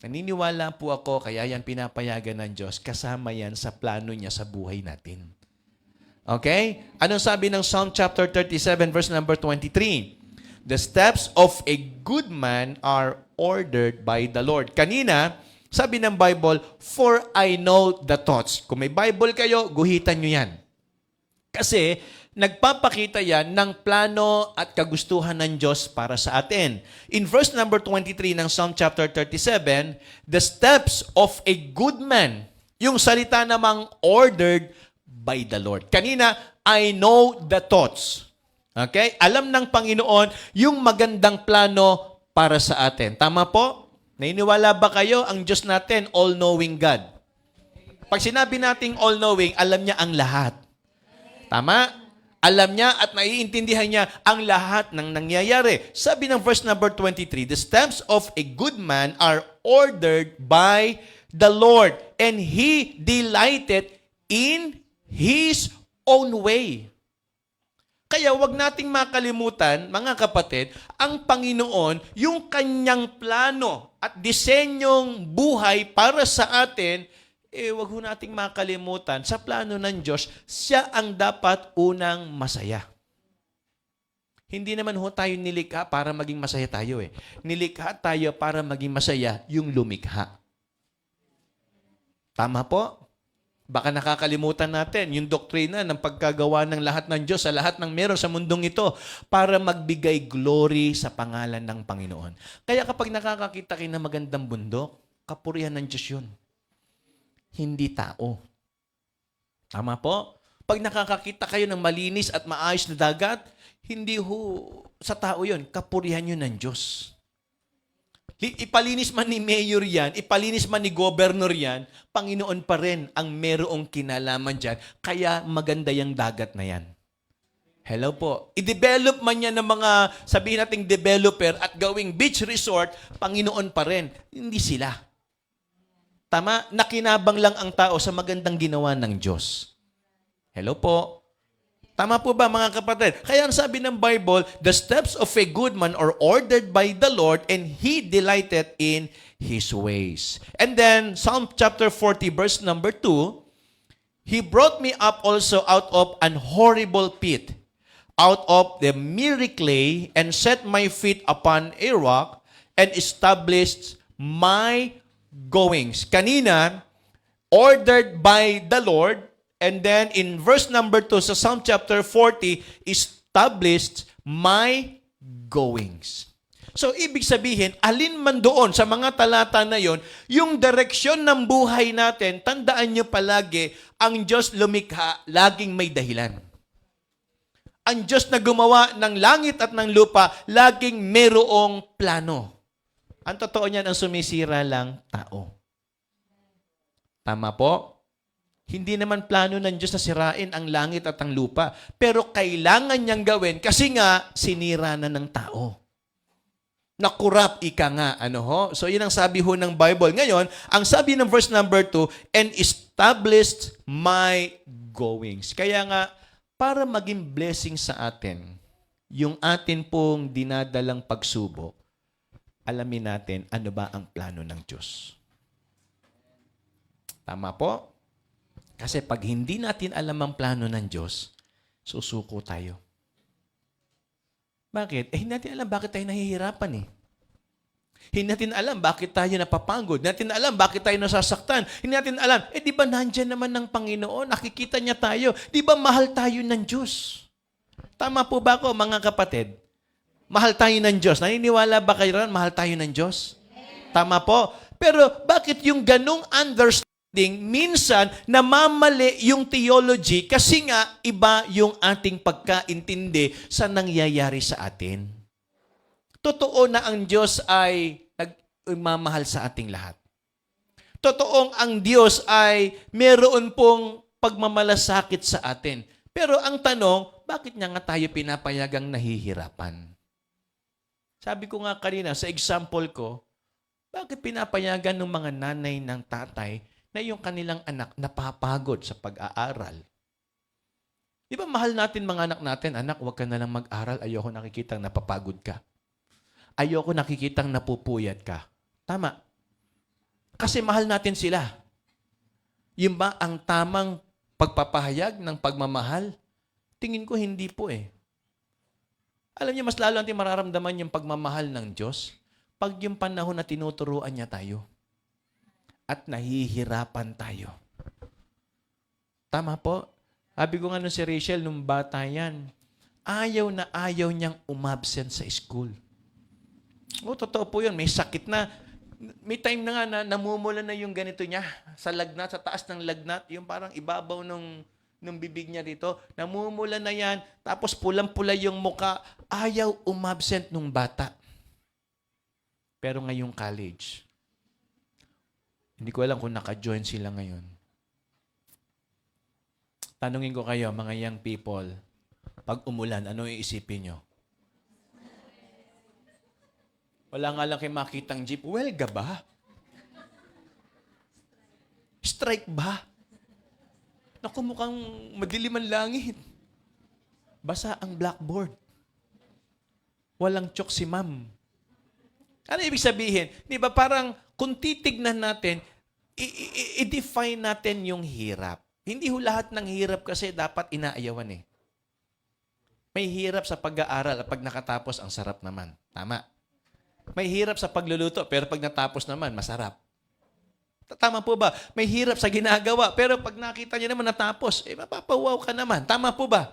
Naniniwala po ako, kaya yan pinapayagan ng Diyos, kasama yan sa plano niya sa buhay natin. Okay? Anong sabi ng Psalm chapter 37, verse number 23? The steps of a good man are ordered by the Lord. Kanina, sabi ng Bible, for I know the thoughts. Kung may Bible kayo, guhitan nyo yan. Kasi, nagpapakita yan ng plano at kagustuhan ng Diyos para sa atin. In verse number 23 ng Psalm chapter 37, the steps of a good man, yung salita namang ordered by the Lord. Kanina, I know the thoughts. Okay? Alam ng Panginoon yung magandang plano para sa atin. Tama po? Nainiwala ba kayo ang Diyos natin, all-knowing God? Pag sinabi nating all-knowing, alam niya ang lahat. Tama? Alam niya at naiintindihan niya ang lahat ng nangyayari. Sabi ng verse number 23, the steps of a good man are ordered by the Lord, and He delighted in His own way. Kaya wag nating makalimutan, mga kapatid, ang Panginoon, yung kanyang plano at disenyong buhay para sa atin, wag ho nating makalimutan, sa plano ng Diyos, siya ang dapat unang masaya. Hindi naman ho tayo nilikha para maging masaya tayo eh. Nilikha tayo para maging masaya yung lumikha. Tama po? Baka nakakalimutan natin yung doktrina ng pagkagawa ng lahat ng Diyos sa lahat ng meron sa mundong ito para magbigay glory sa pangalan ng Panginoon. Kaya kapag nakakakita kayo ng magandang bundok, kapurihan ng Diyos yun. Hindi tao. Tama po? Pag nakakakita kayo ng malinis at maayos na dagat, hindi ho sa tao yun. Kapurihan yun ng Diyos. Ipalinis man ni mayor yan, ipalinis man ni governor yan, Panginoon pa rin ang merong kinalaman dyan. Kaya maganda yung dagat na yan. Hello po. I-develop man yan ng mga, sabihin nating developer at gawing beach resort, Panginoon pa rin. Hindi sila. Tama? Nakinabang lang ang tao sa magandang ginawa ng Diyos. Hello po. Tama po ba mga kapatid? Kaya ang sabi ng Bible, the steps of a good man are ordered by the Lord and He delighted in His ways. And then, Psalm chapter 40 verse number 2, He brought me up also out of an horrible pit, out of the miry clay, and set my feet upon a rock, and established my goings. Kanina, ordered by the Lord. And then in verse number 2 sa Psalm chapter 40, established my goings. So ibig sabihin, alin man doon sa mga talata na yon, yung direksyon ng buhay natin, tandaan nyo palagi, ang Diyos lumikha, laging may dahilan. Ang Diyos na gumawa ng langit at ng lupa, laging merong plano. Ang totoo niyan, ang sumisira lang tao. Tama po? Hindi naman plano ng Diyos na sirain ang langit at ang lupa. Pero kailangan niyang gawin kasi nga sinira na ng tao. Nakurap ika nga. Ano ho? So yun ang sabi ho ng Bible. Ngayon, ang sabi ng verse number 2, and established my goings. Kaya nga, para maging blessing sa atin, yung atin pong dinadalang pagsubok, alamin natin ano ba ang plano ng Diyos. Tama po? Kasi pag hindi natin alam ang plano ng Diyos, susuko tayo. Bakit? Hindi natin alam bakit tayo nahihirapan eh. Hindi natin alam bakit tayo napapagod. Hindi natin alam bakit tayo nasasaktan. Hindi natin alam, di ba nandyan naman ng Panginoon? Nakikita niya tayo. Di ba mahal tayo ng Diyos? Tama po ba ako, mga kapatid? Mahal tayo ng Diyos. Naniniwala ba kayo ron? Mahal tayo ng Diyos? Tama po. Pero bakit yung ganong understanding minsan namamali yung theology kasi nga iba yung ating pagkaintindi sa nangyayari sa atin. Totoo na ang Diyos ay nagmamahal sa ating lahat. Totoong ang Diyos ay meron pong pagmamalasakit sa atin. Pero ang tanong, bakit niya nga tayo pinapayagang nahihirapan? Sabi ko nga kanina sa example ko, bakit pinapayagan ng mga nanay ng tatay na yung kanilang anak napapagod sa pag-aaral? Di ba mahal natin mga anak natin? Anak, huwag ka na lang mag-aral. Ayoko nakikitang napapagod ka. Ayoko nakikitang napupuyat ka. Tama. Kasi mahal natin sila. Yun ba ang tamang pagpapahayag ng pagmamahal? Tingin ko hindi po eh. Alam niyo, mas lalo natin mararamdaman yung pagmamahal ng Diyos pag yung panahon na tinuturuan niya tayo at nahihirapan tayo. Tama po? Sabi ko nga nung si Rachel, nung bata yan, ayaw na ayaw niyang umabsent sa school. O, totoo po yun. May sakit na. May time na nga na namumula na yung ganito niya sa lagnat, sa taas ng lagnat, yung parang ibabaw nung bibig niya dito. Namumula na yan, tapos pulang-pula yung muka. Ayaw umabsent nung bata. Pero ngayong college, hindi ko alam kung naka-join sila ngayon. Tanungin ko kayo, mga young people, pag umulan, ano iisipin nyo? Wala nga lang kayo makitang jeep. Welga ba? Strike ba? Naku, mukhang madilim ang langit. Basa ang blackboard. Walang chok si ma'am. Ano ibig sabihin? Di ba parang kung titignan natin, i-define natin yung hirap. Hindi ho lahat ng hirap kasi dapat inaayawan eh. May hirap sa pag-aaral at pag nakatapos, ang sarap naman. Tama. May hirap sa pagluluto, pero pag natapos naman, masarap. Tama po ba? May hirap sa ginagawa, pero pag nakita niya naman natapos, mapapawaw ka naman. Tama po ba?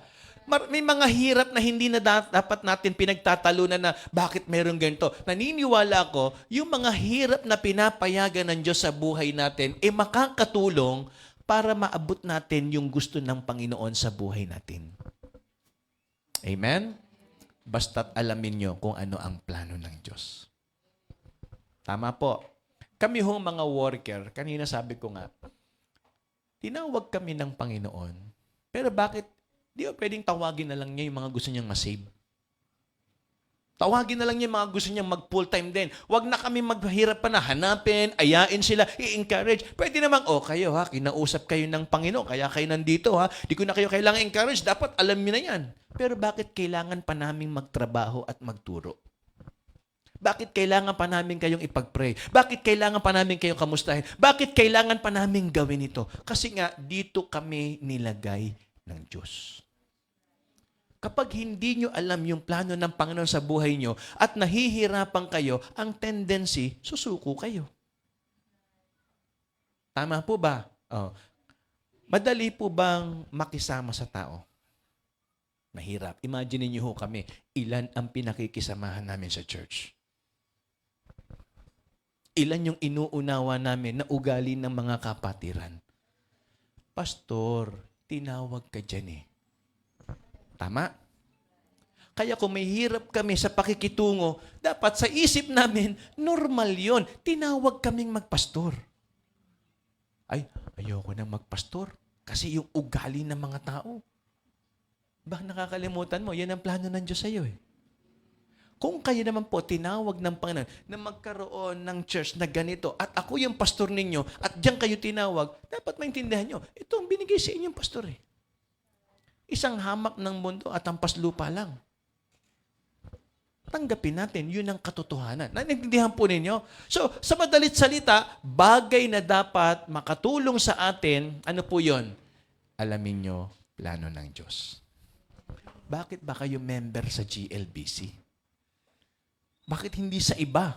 May mga hirap na hindi na dapat natin pinagtatalunan na bakit meron ganito. Naniniwala ko, yung mga hirap na pinapayagan ng Diyos sa buhay natin, makakatulong para maabot natin yung gusto ng Panginoon sa buhay natin. Amen? Basta't alamin nyo kung ano ang plano ng Diyos. Tama po. Kami hong mga worker, kanina sabi ko nga, tinawag kami ng Panginoon. Pero bakit di ba pwedeng tawagin na lang niya yung mga gusto niyang masave? Tawagin na lang niya yung mga gusto niyang mag-full-time din. Huwag na kami maghirap pa na hanapin, ayain sila, i-encourage. Pwede namang, kayo ha, kinausap kayo ng Panginoon, kaya kayo nandito ha, di ko na kayo kailangan encourage, dapat alam niyo na yan. Pero bakit kailangan pa namin magtrabaho at magturo? Bakit kailangan pa namin kayong ipag-pray? Bakit kailangan pa namin kayong kamustahin? Bakit kailangan pa namin gawin ito? Kasi nga, dito kami nilagay ng Diyos. Kapag hindi nyo alam yung plano ng Panginoon sa buhay nyo at nahihirapan kayo, ang tendency, susuko kayo. Tama po ba? Madali po bang makisama sa tao? Mahirap. Imagine niyo ho kami, ilan ang pinakikisamahan namin sa church? Ilan yung inuunawa namin na ugali ng mga kapatiran? Pastor, tinawag ka dyan eh. Tama? Kaya kung may hirap kami sa pakikitungo, dapat sa isip namin, normal yon. Tinawag kaming magpastor. Ay, ayoko nang magpastor. Kasi yung ugali ng mga tao. Baka nakakalimutan mo, yan ang plano ng Diyos sa iyo eh. Kung kayo naman po tinawag ng Panginoon na magkaroon ng church na ganito at ako yung pastor ninyo at diyan kayo tinawag, dapat maintindihan nyo, ito ang binigay sa inyong pastor eh. Isang hamak ng mundo at hampas lupa lang. Tanggapin natin, yun ang katotohanan. Naintindihan po ninyo? So, sa madalit salita, bagay na dapat makatulong sa atin, ano po yun? Alamin nyo, plano ng Diyos. Bakit ba kayo member sa GLBC? Bakit hindi sa iba?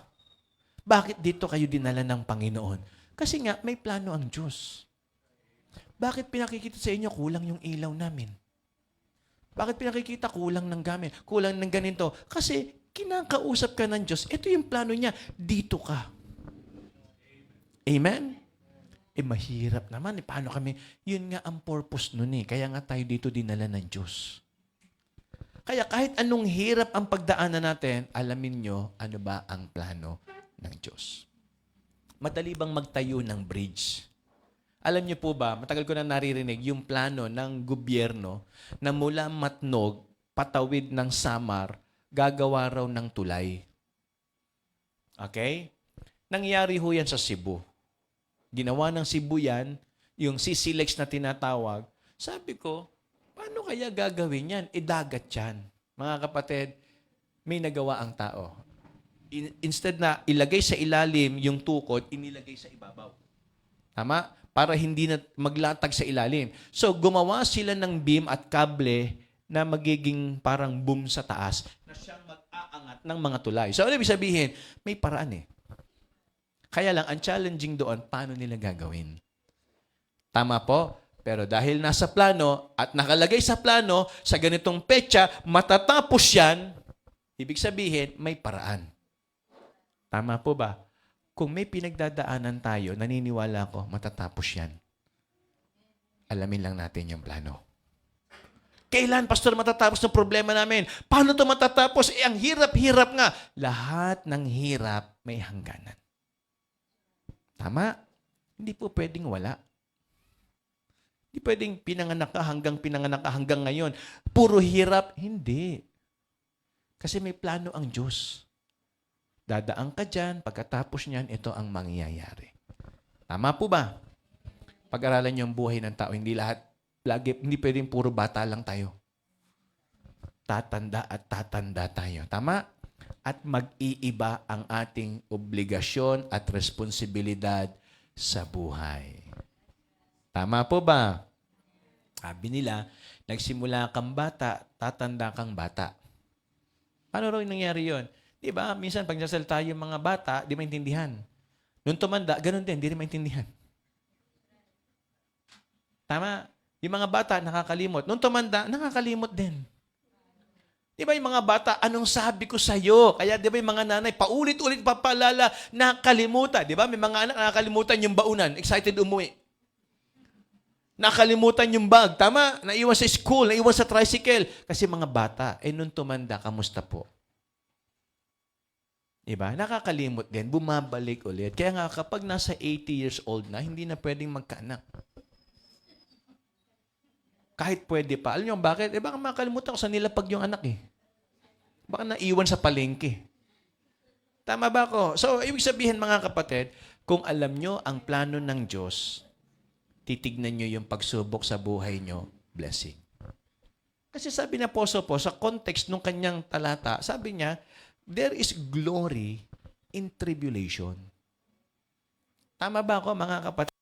Bakit dito kayo dinala ng Panginoon? Kasi nga, may plano ang Diyos. Bakit pinakikita sa inyo kulang yung ilaw namin? Bakit pinakikita kulang ng gamit? Kulang ng ganito? Kasi kinakausap ka ng Diyos. Ito yung plano niya. Dito ka. Amen? Mahirap naman. Paano kami? Yun nga ang purpose nun eh. Kaya nga tayo dito dinala ng Diyos. Kaya kahit anong hirap ang pagdaanan natin, alamin nyo ano ba ang plano ng Diyos. Madali bang magtayo ng bridge? Alam niyo po ba, matagal ko na naririnig yung plano ng gobyerno na mula Matnog, patawid ng Samar, gagawa raw ng tulay. Okay? Nangyari ho yan sa Cebu. Ginawa ng Cebu yan, yung CCLEX na tinatawag. Sabi ko, Paano kaya gagawin yan? Dagat yan. Mga kapatid, may nagawa ang tao. Instead na ilagay sa ilalim yung tukod, inilagay sa ibabaw. Tama? Para hindi na maglatag sa ilalim. So, gumawa sila ng beam at kable na magiging parang boom sa taas na siyang mag-aangat ng mga tulay. So, ano ibig sabihin? May paraan eh. Kaya lang, ang challenging doon, paano nila gagawin? Tama po? Pero dahil nasa plano at nakalagay sa plano, sa ganitong petsa, matatapos yan, ibig sabihin, may paraan. Tama po ba? Kung may pinagdadaanan tayo, naniniwala ko, matatapos yan. Alamin lang natin yung plano. Kailan, Pastor, matatapos ng problema namin? Paano ito matatapos? Ang hirap-hirap nga. Lahat ng hirap may hangganan. Tama? Hindi po pwedeng wala. Hindi pwedeng pinanganak ka hanggang ngayon. Puro hirap. Hindi. Kasi may plano ang Diyos. Dadaan ka dyan, pagkatapos niyan, ito ang mangyayari. Tama po ba? Pag-aralan niyo ang buhay ng tao, hindi pwedeng puro bata lang tayo. Tatanda at tatanda tayo. Tama? At mag-iiba ang ating obligasyon at responsibilidad sa buhay. Tama po ba? Sabi nila, nagsimula kang bata, tatanda kang bata. Paano raw yung nangyari yun? Di ba? Minsan, pag nasalita yung mga bata, di maintindihan. Nung tumanda, ganun din, di rin maintindihan. Tama? Yung mga bata, nakakalimot. Nung tumanda, nakakalimot din. Di ba yung mga bata, anong sabi ko sa'yo? Kaya di ba yung mga nanay, paulit-ulit papaalala, nakalimutan. Di ba? May mga anak nakakalimutan yung baunan. Excited umuwi. Nakalimutan yung bag. Tama? Naiwan sa school, naiwan sa tricycle. Kasi mga bata, nung tumanda, kamusta po? Diba? Nakakalimot din. Bumabalik ulit. Kaya nga, kapag nasa 80 years old na, hindi na pwedeng magkaanak. Kahit pwede pa. Alam niyo bakit? Baka makalimutan ko sa nilapag yung anak eh. Baka naiwan sa palengke. Tama ba ako? So, ibig sabihin mga kapatid, kung alam nyo ang plano ng Diyos, titignan nyo yung pagsubok sa buhay nyo, blessing. Kasi sabi na Apostle po, sa context ng kanyang talata, sabi niya, there is glory in tribulation. Tama ba ako, mga kapatid?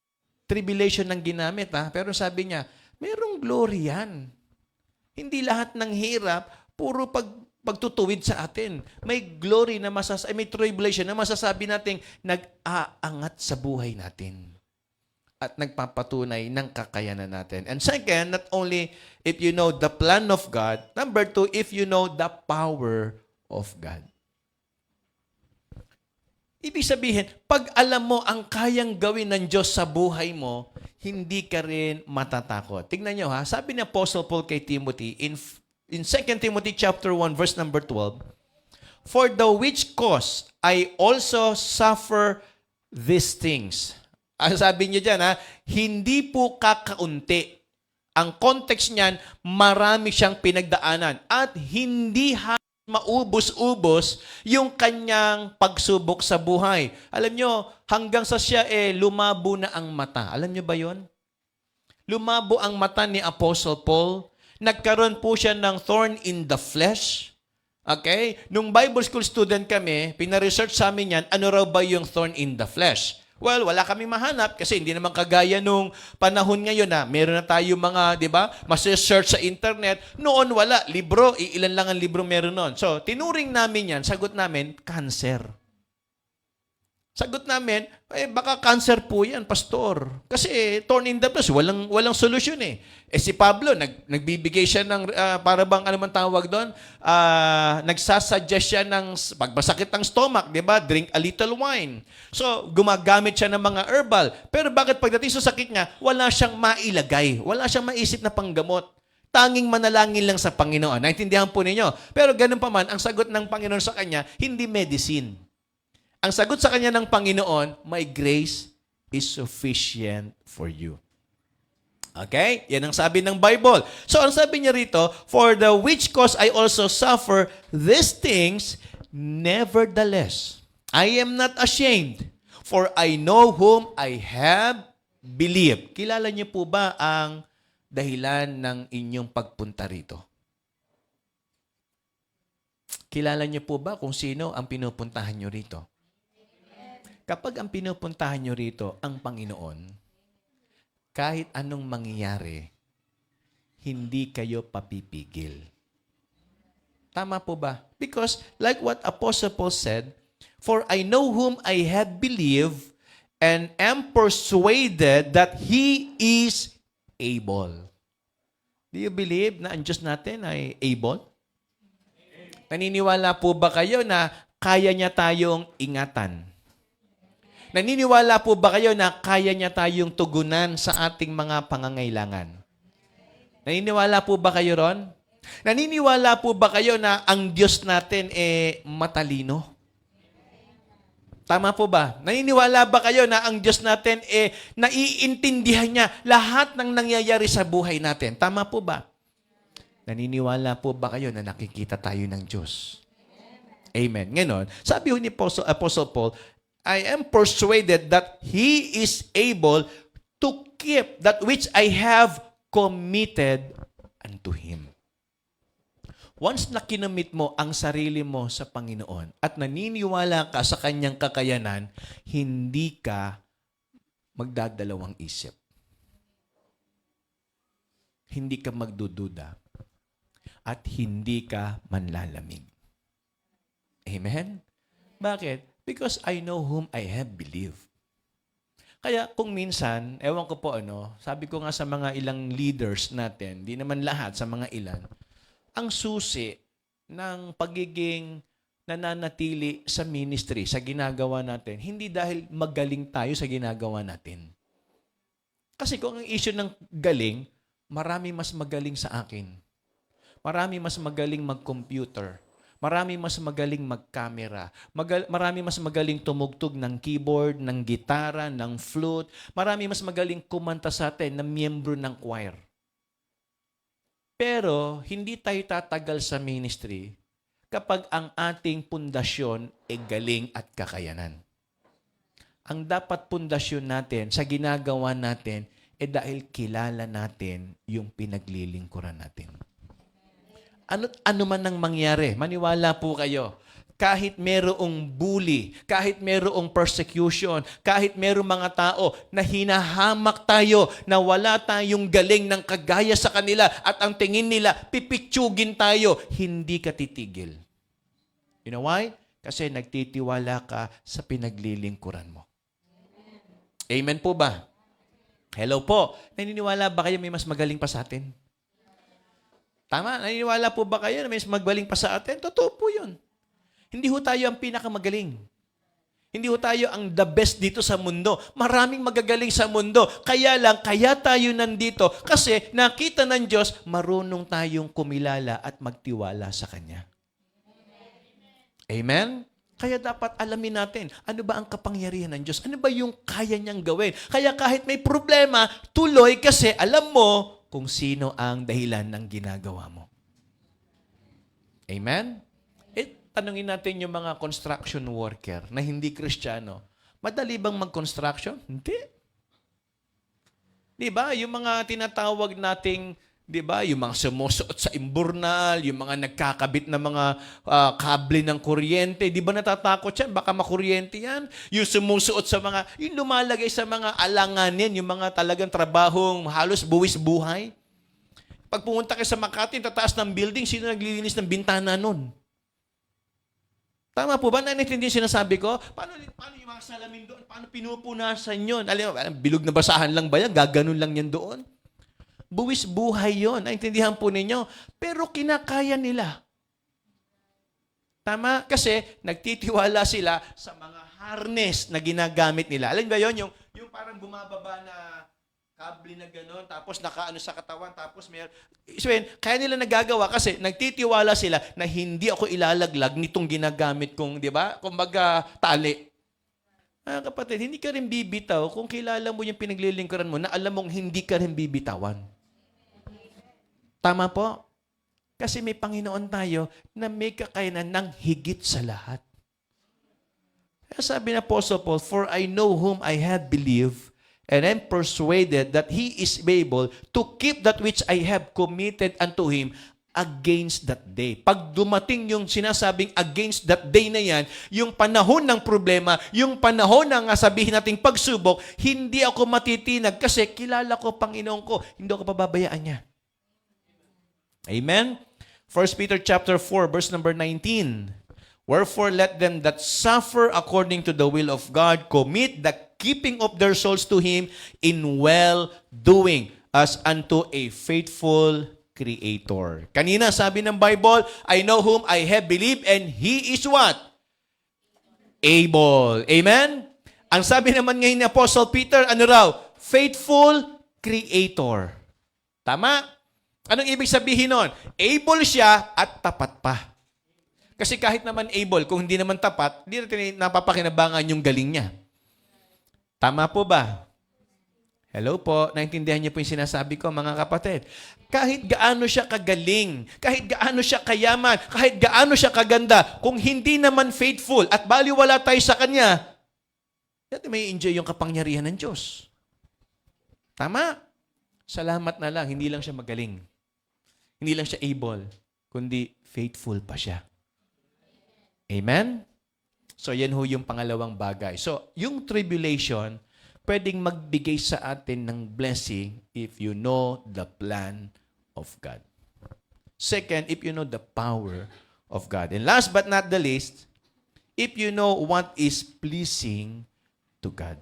Tribulation ng ginamit, ha? Pero sabi niya, merong glory yan. Hindi lahat ng hirap, puro pagtutuwid sa atin. May glory na may tribulation na masasabi nating nag-aangat sa buhay natin. At nagpapatunay ng kakayanan natin. And second, not only if you know the plan of God, number two, if you know the power of God. Ibig sabihin, pag alam mo ang kayang gawin ng Diyos sa buhay mo, hindi ka rin matatakot. Tignan nyo ha, sabi ni Apostle Paul kay Timothy in 2 Timothy chapter 1 verse number 12, for the which cause I also suffer these things. Ang sabi niya dyan, ha, hindi po kakaunti. Ang context niyan, marami siyang pinagdaanan. At hindi maubos-ubos yung kanyang pagsubok sa buhay. Alam nyo, hanggang sa siya lumabo na ang mata. Alam nyo ba yon? Lumabo ang mata ni Apostle Paul. Nagkaroon po siya ng thorn in the flesh. Okay? Nung Bible school student kami, pina-research sa amin yan, ano raw ba yung thorn in the flesh? Well, wala kaming mahanap kasi hindi naman kagaya nung panahon ngayon na meron na tayo mga, di ba, mas-search sa internet. Noon wala. Libro, ilan lang ang libro meron noon. So, tinuring namin yan, sagot namin, cancer. Sagot namin, baka cancer po yan, pastor. Kasi thorn in the flesh, walang solusyon eh. Si Pablo, nagbibigay siya ng, para bang, ano man tawag doon, nagsasuggest siya ng, pagmasakit ng stomach, di ba? Drink a little wine. So, gumagamit siya ng mga herbal. Pero bakit pagdating sa sakit niya, wala siyang mailagay. Wala siyang maisip na panggamot. Tanging manalangin lang sa Panginoon. Naintindihan po ninyo. Pero ganun pa man, ang sagot ng Panginoon sa kanya, hindi medicine. Ang sagot sa kanya ng Panginoon, my grace is sufficient for you. Okay? Yan ang sabi ng Bible. So, ang sabi niya rito, for the which cause I also suffer these things, nevertheless, I am not ashamed, for I know whom I have believed. Kilala niyo po ba ang dahilan ng inyong pagpunta rito? Kilala niyo po ba kung sino ang pinupuntahan niyo rito? Kapag ang pinupuntahan niyo rito ang Panginoon, kahit anong mangyayari, hindi kayo papipigil. Tama po ba? Because like what Apostle Paul said, "For I know whom I have believed and am persuaded that He is able." Do you believe na ang Diyos natin ay able? Naniniwala po ba kayo na kaya niya tayong ingatan? Naniniwala po ba kayo na kaya niya tayong tugunan sa ating mga pangangailangan? Naniniwala po ba kayo ron? Naniniwala po ba kayo na ang Diyos natin matalino? Tama po ba? Naniniwala ba kayo na ang Diyos natin naiintindihan niya lahat ng nangyayari sa buhay natin? Tama po ba? Naniniwala po ba kayo na nakikita tayo ng Diyos? Amen. Ngayon, sabi ni Apostle Paul, I am persuaded that He is able to keep that which I have committed unto Him. Once na kinamit mo ang sarili mo sa Panginoon at naniniwala ka sa Kanyang kakayanan, hindi ka magdadalawang isip. Hindi ka magdududa. At hindi ka manlalamig. Amen? Bakit? Because I know whom I have believed. Kaya kung minsan, ewan ko po sabi ko nga sa mga ilang leaders natin, di naman lahat, sa mga ilan, ang susi ng pagiging nananatili sa ministry, sa ginagawa natin, hindi dahil magaling tayo sa ginagawa natin. Kasi kung ang issue ng galing, marami mas magaling sa akin. Marami mas magaling mag-computer. Marami mas magaling mag-camera. Marami mas magaling tumugtog ng keyboard, ng gitara, ng flute. Marami mas magaling kumanta sa atin na miyembro ng choir. Pero hindi tayo tatagal sa ministry kapag ang ating pundasyon ay galing at kakayanan. Ang dapat pundasyon natin sa ginagawa natin ay dahil kilala natin yung pinaglilingkuran natin. Ano man ang mangyari, maniwala po kayo. Kahit merong bully, kahit merong persecution, kahit merong mga tao na hinahamak tayo, na wala tayong galing ng kagaya sa kanila at ang tingin nila, pipitsugin tayo, hindi ka titigil. You know why? Kasi nagtitiwala ka sa pinaglilingkuran mo. Amen po ba? Hello po. Naniniwala ba kayo may mas magaling pa sa atin? Tama? Naniniwala po ba kayo na may magaling pa sa atin? Totoo po yun. Hindi ho tayo ang pinakamagaling. Hindi ho tayo ang the best dito sa mundo. Maraming magagaling sa mundo. Kaya tayo nandito kasi nakita ng Diyos, marunong tayong kumilala at magtiwala sa Kanya. Amen? Kaya dapat alamin natin, ano ba ang kapangyarihan ng Diyos? Ano ba yung kaya niyang gawin? Kaya kahit may problema, tuloy kasi alam mo kung sino ang dahilan ng ginagawa mo. Amen? Tanungin natin yung mga construction worker na hindi Kristiyano. Madali bang mag-construction? Hindi. Di ba? Yung mga tinatawag nating, di ba? Yung mga sumusuot sa imburnal, yung mga nagkakabit na mga kable ng kuryente. Di ba natatakot yan? Baka makuryente yan. Yung sumusuot sa mga, yung lumalagay sa mga alanganin, yung mga talagang trabahong halos buwis buhay. Pag pumunta kayo sa Makati, tataas ng building, sino naglilinis ng bintana nun? Tama po ba? Naintindihan sinasabi ko? Paano yung mga salamin doon? Paano pinupunasan yun? Alam mo, bilog na basahan lang ba yan? Gaganon lang yan doon? Buwis buhay yun. Naintindihan po ninyo? Pero kinakaya nila. Tama? Kasi nagtitiwala sila sa mga harness na ginagamit nila. Alam ba yun? Yung parang bumababa na kable na gano'n, tapos nakaano sa katawan, tapos kaya nila nagagawa kasi nagtitiwala sila na hindi ako ilalaglag nitong ginagamit kong, di ba? Kumbaga, tali. Kapatid, hindi ka rin bibitaw kung kilala mo yung pinaglilingkuran mo na alam mong hindi ka rin bibitawan. Tama po? Kasi may Panginoon tayo na may kakayanan ng higit sa lahat. Kaya sabi na Apostle Paul, "For I know whom I have believed, and I'm persuaded that he is able to keep that which I have committed unto him against that day. Pag dumating yung sinasabing against that day na yan, yung panahon ng problema, yung panahon ng sabihin nating pagsubok, hindi ako matitinag kasi kilala ko Panginoon ko. Hindi ako pababayaan niya. Amen? 1 Peter chapter 4, verse number 19. Wherefore let them that suffer according to the will of God commit the keeping of their souls to Him in well-doing as unto a faithful Creator. Kanina sabi ng Bible, I know whom I have believed and He is what? Able. Amen? Ang sabi naman ngayon ni Apostle Peter, ano raw? Faithful Creator. Tama? Anong ibig sabihin nun? Able siya at tapat pa. Kasi kahit naman able, kung hindi naman tapat, hindi natin napapakinabangan yung galing niya. Tama po ba? Hello po, naintindihan niyo po yung sinasabi ko, mga kapatid. Kahit gaano siya kagaling, kahit gaano siya kayaman, kahit gaano siya kaganda, kung hindi naman faithful at baliwala tayo sa Kanya, natin may enjoy yung kapangyarihan ng Diyos. Tama? Salamat na lang, hindi lang siya magaling. Hindi lang siya able, kundi faithful pa siya. Amen? So, yan ho yung pangalawang bagay. So, yung tribulation, pwedeng magbigay sa atin ng blessing if you know the plan of God. Second, if you know the power of God. And last but not the least, if you know what is pleasing to God.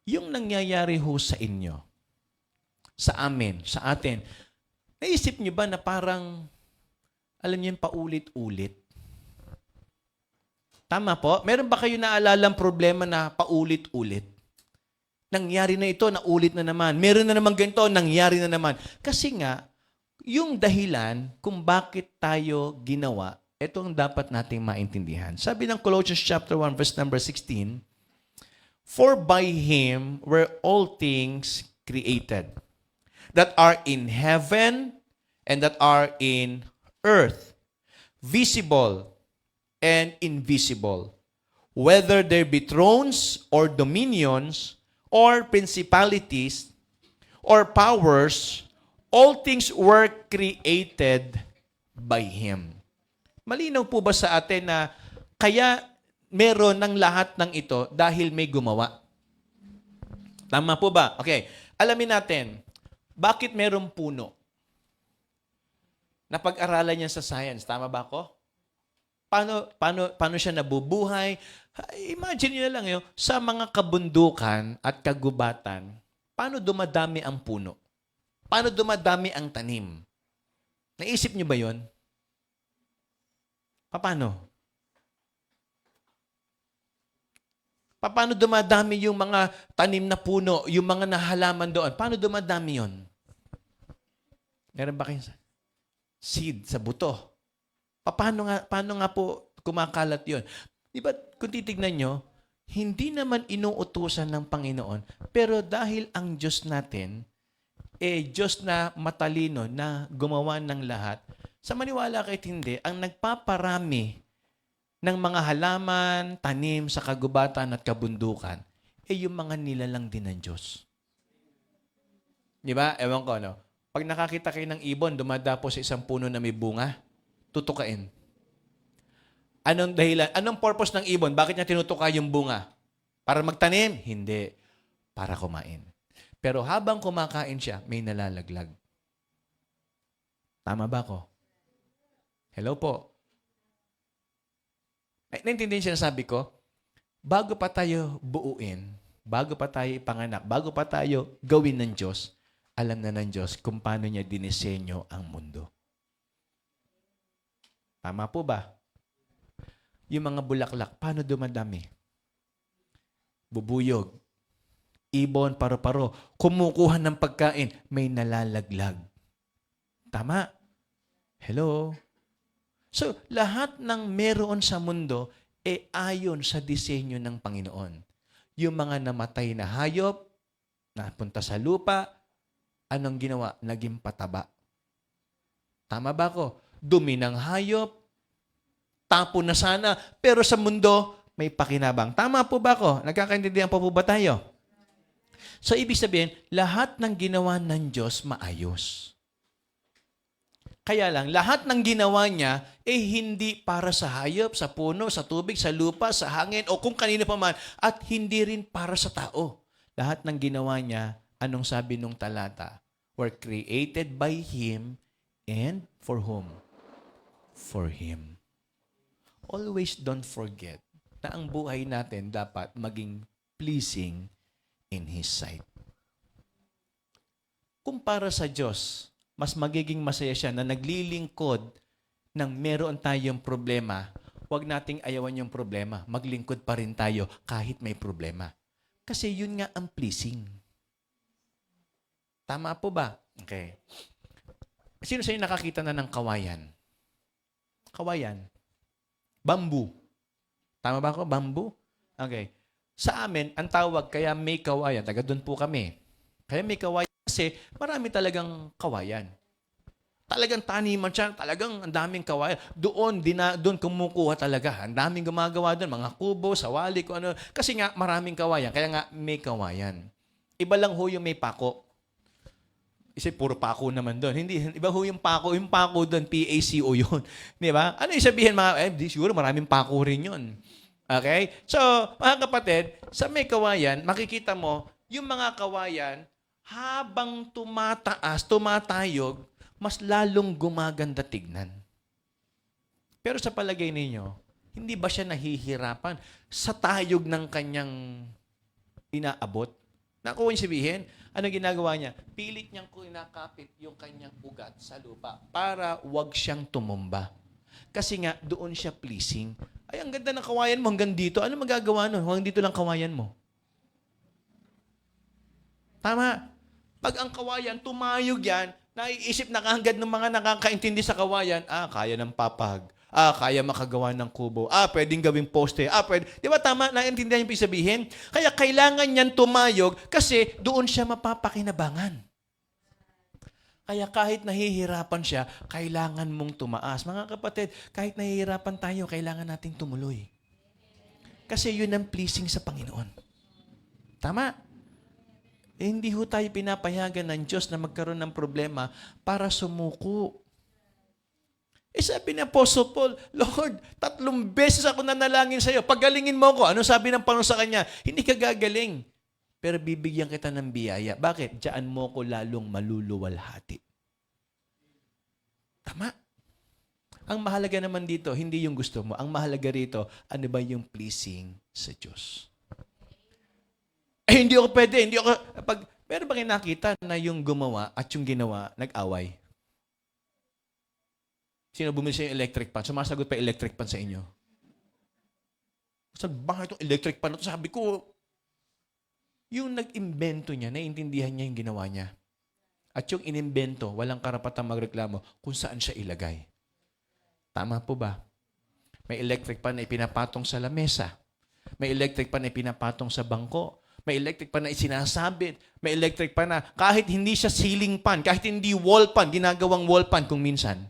Yung nangyayari ho sa inyo, sa amin, sa atin, naisip niyo ba na parang alam niyo yung paulit-ulit? Tama po? Meron ba kayo naalalang problema na paulit-ulit? Nangyari na ito, naulit na naman. Meron na naman ganito, nangyari na naman. Kasi nga, yung dahilan kung bakit tayo ginawa, ito ang dapat nating maintindihan. Sabi ng Colossians chapter 1, verse number 16, For by Him were all things created, that are in heaven and that are in earth, visible and invisible, whether there be thrones or dominions or principalities or powers, all things were created by Him. Malinaw po ba sa atin na kaya meron ng lahat ng ito dahil may gumawa? Tama po ba? Okay, alamin natin, bakit merong puno? Napag-aralan niya sa science. Tama ba ako? Paano siya nabubuhay? Imagine niyo na lang yun, sa mga kabundukan at kagubatan, paano dumadami ang puno? Paano dumadami ang tanim? Naisip niyo ba yun? Paano? Paano dumadami yung mga tanim na puno, yung mga nahalaman doon? Paano dumadami yun? Meron ba kayo seed sa buto? Paano nga po kumakalat yun? Diba, kung titignan nyo, hindi naman inuutusan ng Panginoon, pero dahil ang Diyos natin, Diyos na matalino na gumawa ng lahat, sa maniwala kahit hindi, ang nagpaparami ng mga halaman, tanim sa kagubatan at kabundukan, yung mga nilalang din ng Diyos. Di ba? Ewan ko, no? Pag nakakita kayo ng ibon, dumadapo sa isang puno na may bunga, tutukain. Anong dahilan? Anong purpose ng ibon? Bakit niya tinutuka yung bunga? Para magtanim? Hindi. Para kumain. Pero habang kumakain siya, may nalalaglag. Tama ba ko? Hello po. Naintindihan siya na sabi ko, bago pa tayo buuin, bago pa tayo ipanganak, bago pa tayo gawin ng Diyos, alam na ng Diyos kung paano niya dinisenyo ang mundo. Tama po ba? Yung mga bulaklak, paano dumadami? Bubuyog. Ibon, paro-paro. Kumukuha ng pagkain, may nalalaglag. Tama? Hello? So, lahat ng meron sa mundo, ayon sa disenyo ng Panginoon. Yung mga namatay na hayop, napunta sa lupa, anong ginawa? Naging pataba. Tama ba ko? Dumi ng hayop, tapo na sana, pero sa mundo, may pakinabang. Tama po ba ako? Nagkakaintindihan po ba tayo? So, ibig sabihin, lahat ng ginawa ng Diyos maayos. Kaya lang, lahat ng ginawa niya, hindi para sa hayop, sa puno, sa tubig, sa lupa, sa hangin, o kung kanino pa man, at hindi rin para sa tao. Lahat ng ginawa niya, anong sabi nung talata? Were created by Him and for whom? For Him. Always don't forget na ang buhay natin dapat maging pleasing in His sight. Kung para sa Diyos, mas magiging masaya siya na naglilingkod ng meron tayong problema, huwag nating ayawan yung problema. Maglingkod pa rin tayo kahit may problema. Kasi yun nga ang pleasing. Tama po ba? Okay. Sino sa inyo nakakita na ng kawayan? Kawayan. Bamboo. Tama ba ako? Bamboo? Okay. Sa amin, ang tawag kaya may kawayan. Taga doon po kami. Kaya may kawayan kasi marami talagang kawayan. Talagang taniman siya. Talagang ang daming kawayan. Doon kumukuha talaga. Ang daming gumagawa doon. Mga kubo, sawali, kung ano. Kasi nga, maraming kawayan. Kaya nga, may kawayan. Iba lang ho yung may pako. Kasi puro pako naman doon. Hindi, iba ho yung pako. Yung pako doon, PACO yun. Di ba? Ano yung sabihin mga, siguro maraming pako rin yun. Okay? So, mga kapatid, sa may kawayan, makikita mo, yung mga kawayan, habang tumataas, tumatayog, mas lalong gumaganda tignan. Pero sa palagay ninyo, hindi ba siya nahihirapan sa tayog ng kanyang inaabot? Nakuha niyo sabihin, ano ginagawa niya? Pilit niyang kinakapit yung kanyang ugat sa lupa para wag siyang tumumba. Kasi nga, doon siya pleasing. Ay, ang ganda ng kawayan mo hanggang dito. Ano magagawa nun? Hanggang dito lang kawayan mo. Tama. Pag ang kawayan, tumayog yan, naiisip na kahangad ng mga nakakaintindi sa kawayan, kaya ng papag. Kaya makagawa ng kubo. Pwedeng gawing poste. Pwede. Di ba tama? Naintindihan yung sabihin? Kaya kailangan niyan tumayog kasi doon siya mapapakinabangan. Kaya kahit nahihirapan siya, kailangan mong tumaas. Mga kapatid, kahit nahihirapan tayo, kailangan nating tumuloy. Kasi yun ang pleasing sa Panginoon. Tama? Hindi ho tayo pinapayagan ng Diyos na magkaroon ng problema para sumuko. Sabi ni Apostle Paul, Lord, 3 beses ako nanalangin sa iyo. Pagalingin mo ako. Ano sabi ng Panginoon sa kanya? Hindi ka gagaling. Pero bibigyan kita ng biyaya. Bakit? Diyan mo ko lalong maluluwalhati. Tama. Ang mahalaga naman dito, hindi yung gusto mo. Ang mahalaga rito, ano ba yung pleasing sa Diyos? Hindi ako pwede. Meron bang nakita na yung gumawa at yung ginawa, nag-away? Sino bumili sa electric pan? Sumasagot pa electric pan sa inyo. Sabi, bakit itong electric pan na ito? Sabi ko, yung nag-imbento niya, naiintindihan niya yung ginawa niya. At yung inimbento, walang karapatang magreklamo kung saan siya ilagay. Tama po ba? May electric pan na ipinapatong sa lamesa. May electric pan na ipinapatong sa bangko. May electric pan na isinasabit. May electric pan na kahit hindi siya ceiling pan, kahit hindi wall pan, ginagawang wall pan kung minsan.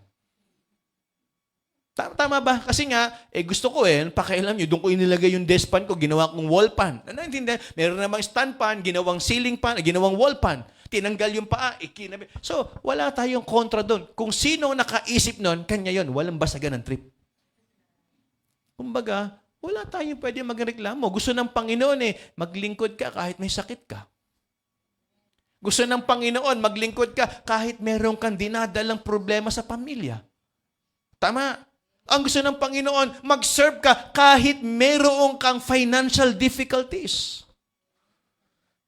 Tama ba? Kasi nga, gusto ko pakialam nyo, doon ko inilagay yung desk pan ko, ginawa kong wall pan. Ano, intindihan? Meron namang stand pan, ginawang ceiling pan, ginawang wall pan. Tinanggal yung paa, ikinabi. So, wala tayong kontra doon. Kung sino nakaisip nun, kanya yon, walang basagan ng trip. Kumbaga, wala tayong pwede magreklamo. Gusto ng Panginoon maglingkod ka kahit may sakit ka. Gusto ng Panginoon, maglingkod ka kahit meron kang dinadalang problema sa pamilya. Tama. Ang gusto ng Panginoon, mag-serve ka kahit meron kang financial difficulties.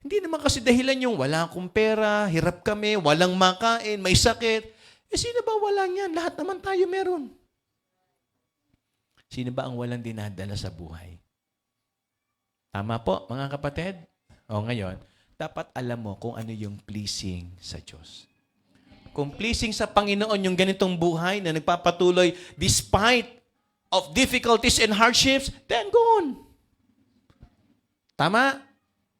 Hindi naman kasi dahilan yung wala akong pera, hirap kami, walang makain, may sakit. Sino ba wala niyan? Lahat naman tayo meron. Sino ba ang walang dinadala sa buhay? Tama po, mga kapatid? Ngayon, dapat alam mo kung ano yung pleasing sa Diyos. Kung pleasing sa Panginoon yung ganitong buhay na nagpapatuloy despite of difficulties and hardships, then go on. Tama?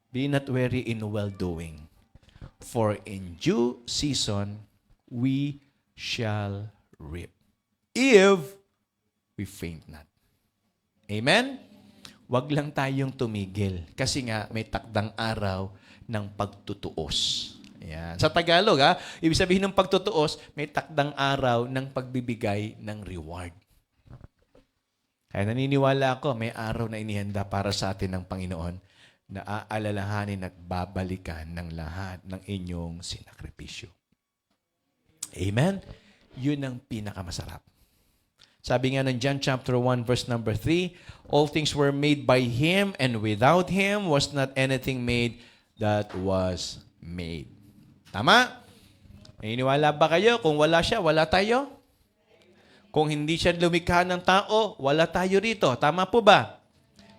Be not weary in well-doing. For in due season, we shall reap. If we faint not. Amen? wag lang tayong tumigil. Kasi nga, may takdang araw ng pagtutuos. Ayan. Sa Tagalog, ibig sabihin ng pagtutuos, may takdang araw ng pagbibigay ng reward. Kaya naniniwala ako, may araw na inihanda para sa atin ng Panginoon na aalalahanin at babalikan ng lahat ng inyong sinakripisyo. Amen? Yun ang pinakamasarap. Sabi nga ng John chapter 1 verse number 3, all things were made by Him, and without Him was not anything made that was made. Tama? Naniniwala ba kayo? Kung wala siya, wala tayo? Kung hindi siya lumikha ng tao, wala tayo rito. Tama po ba?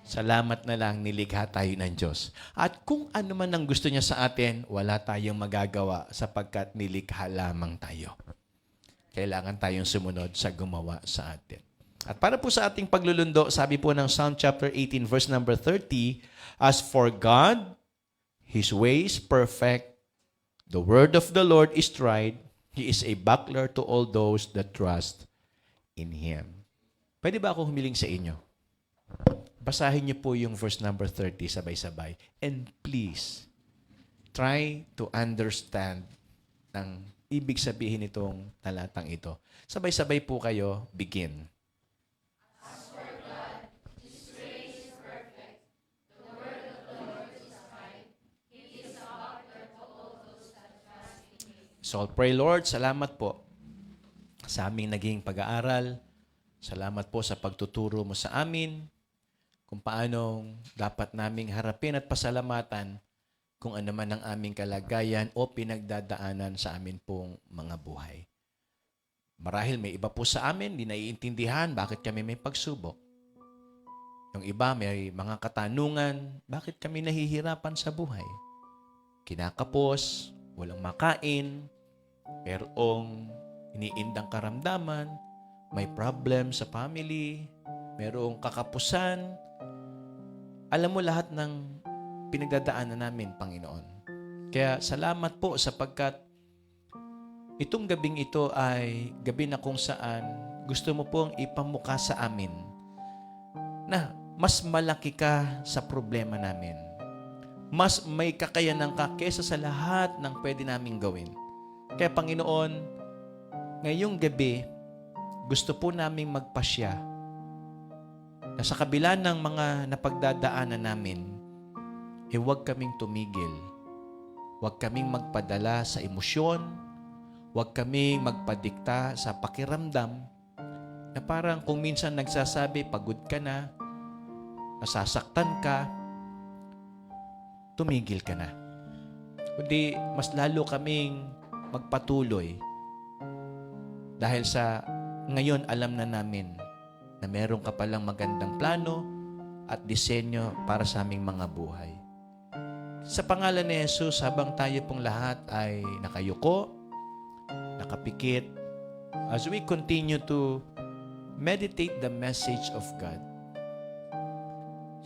Salamat na lang nilikha tayo ng Diyos. At kung ano man ang gusto niya sa atin, wala tayong magagawa sapagkat nilikha lamang tayo. Kailangan tayong sumunod sa gumawa sa atin. At para po sa ating paglulundo, sabi po ng Psalm chapter 18 verse number 30, as for God, His ways perfect, the word of the Lord is tried, He is a buckler to all those that trust in Him. Pwede ba ako humiling sa inyo? Basahin niyo po yung verse number 30 sabay-sabay. And please, try to understand ang ibig sabihin nitong talatang ito. Sabay-sabay po kayo, begin. So, pray Lord, salamat po sa aming naging pag-aaral. Salamat po sa pagtuturo mo sa amin kung paano dapat naming harapin at pasalamatan kung ano man ang aming kalagayan o pinagdadaanan sa amin pong mga buhay. Marahil may iba po sa amin, di naiintindihan bakit kami may pagsubok. Yung iba may mga katanungan, bakit kami nahihirapan sa buhay. Kinakapos, walang makain, merong iniindang karamdaman, may problem sa family, merong kakapusan. Alam mo lahat ng pinagdadaanan namin, Panginoon. Kaya salamat po sapagkat itong gabing ito ay gabi na kung saan gusto mo pong ipamukha sa amin na mas malaki ka sa problema namin. Mas may kakayanan ka kesa sa lahat ng pwede naming gawin. Kaya Panginoon, ngayong gabi, gusto po naming magpasya na sa kabila ng mga napagdadaanan namin, huwag kaming tumigil. Huwag kaming magpadala sa emosyon. Huwag kaming magpadikta sa pakiramdam na parang kung minsan nagsasabi, pagod ka na, nasasaktan ka, tumigil ka na. Kundi mas lalo kaming magpatuloy dahil sa ngayon alam na namin na meron ka palang magandang plano at disenyo para sa aming mga buhay. Sa pangalan ni Jesus, habang tayo pong lahat ay nakayuko, nakapikit, as we continue to meditate the message of God,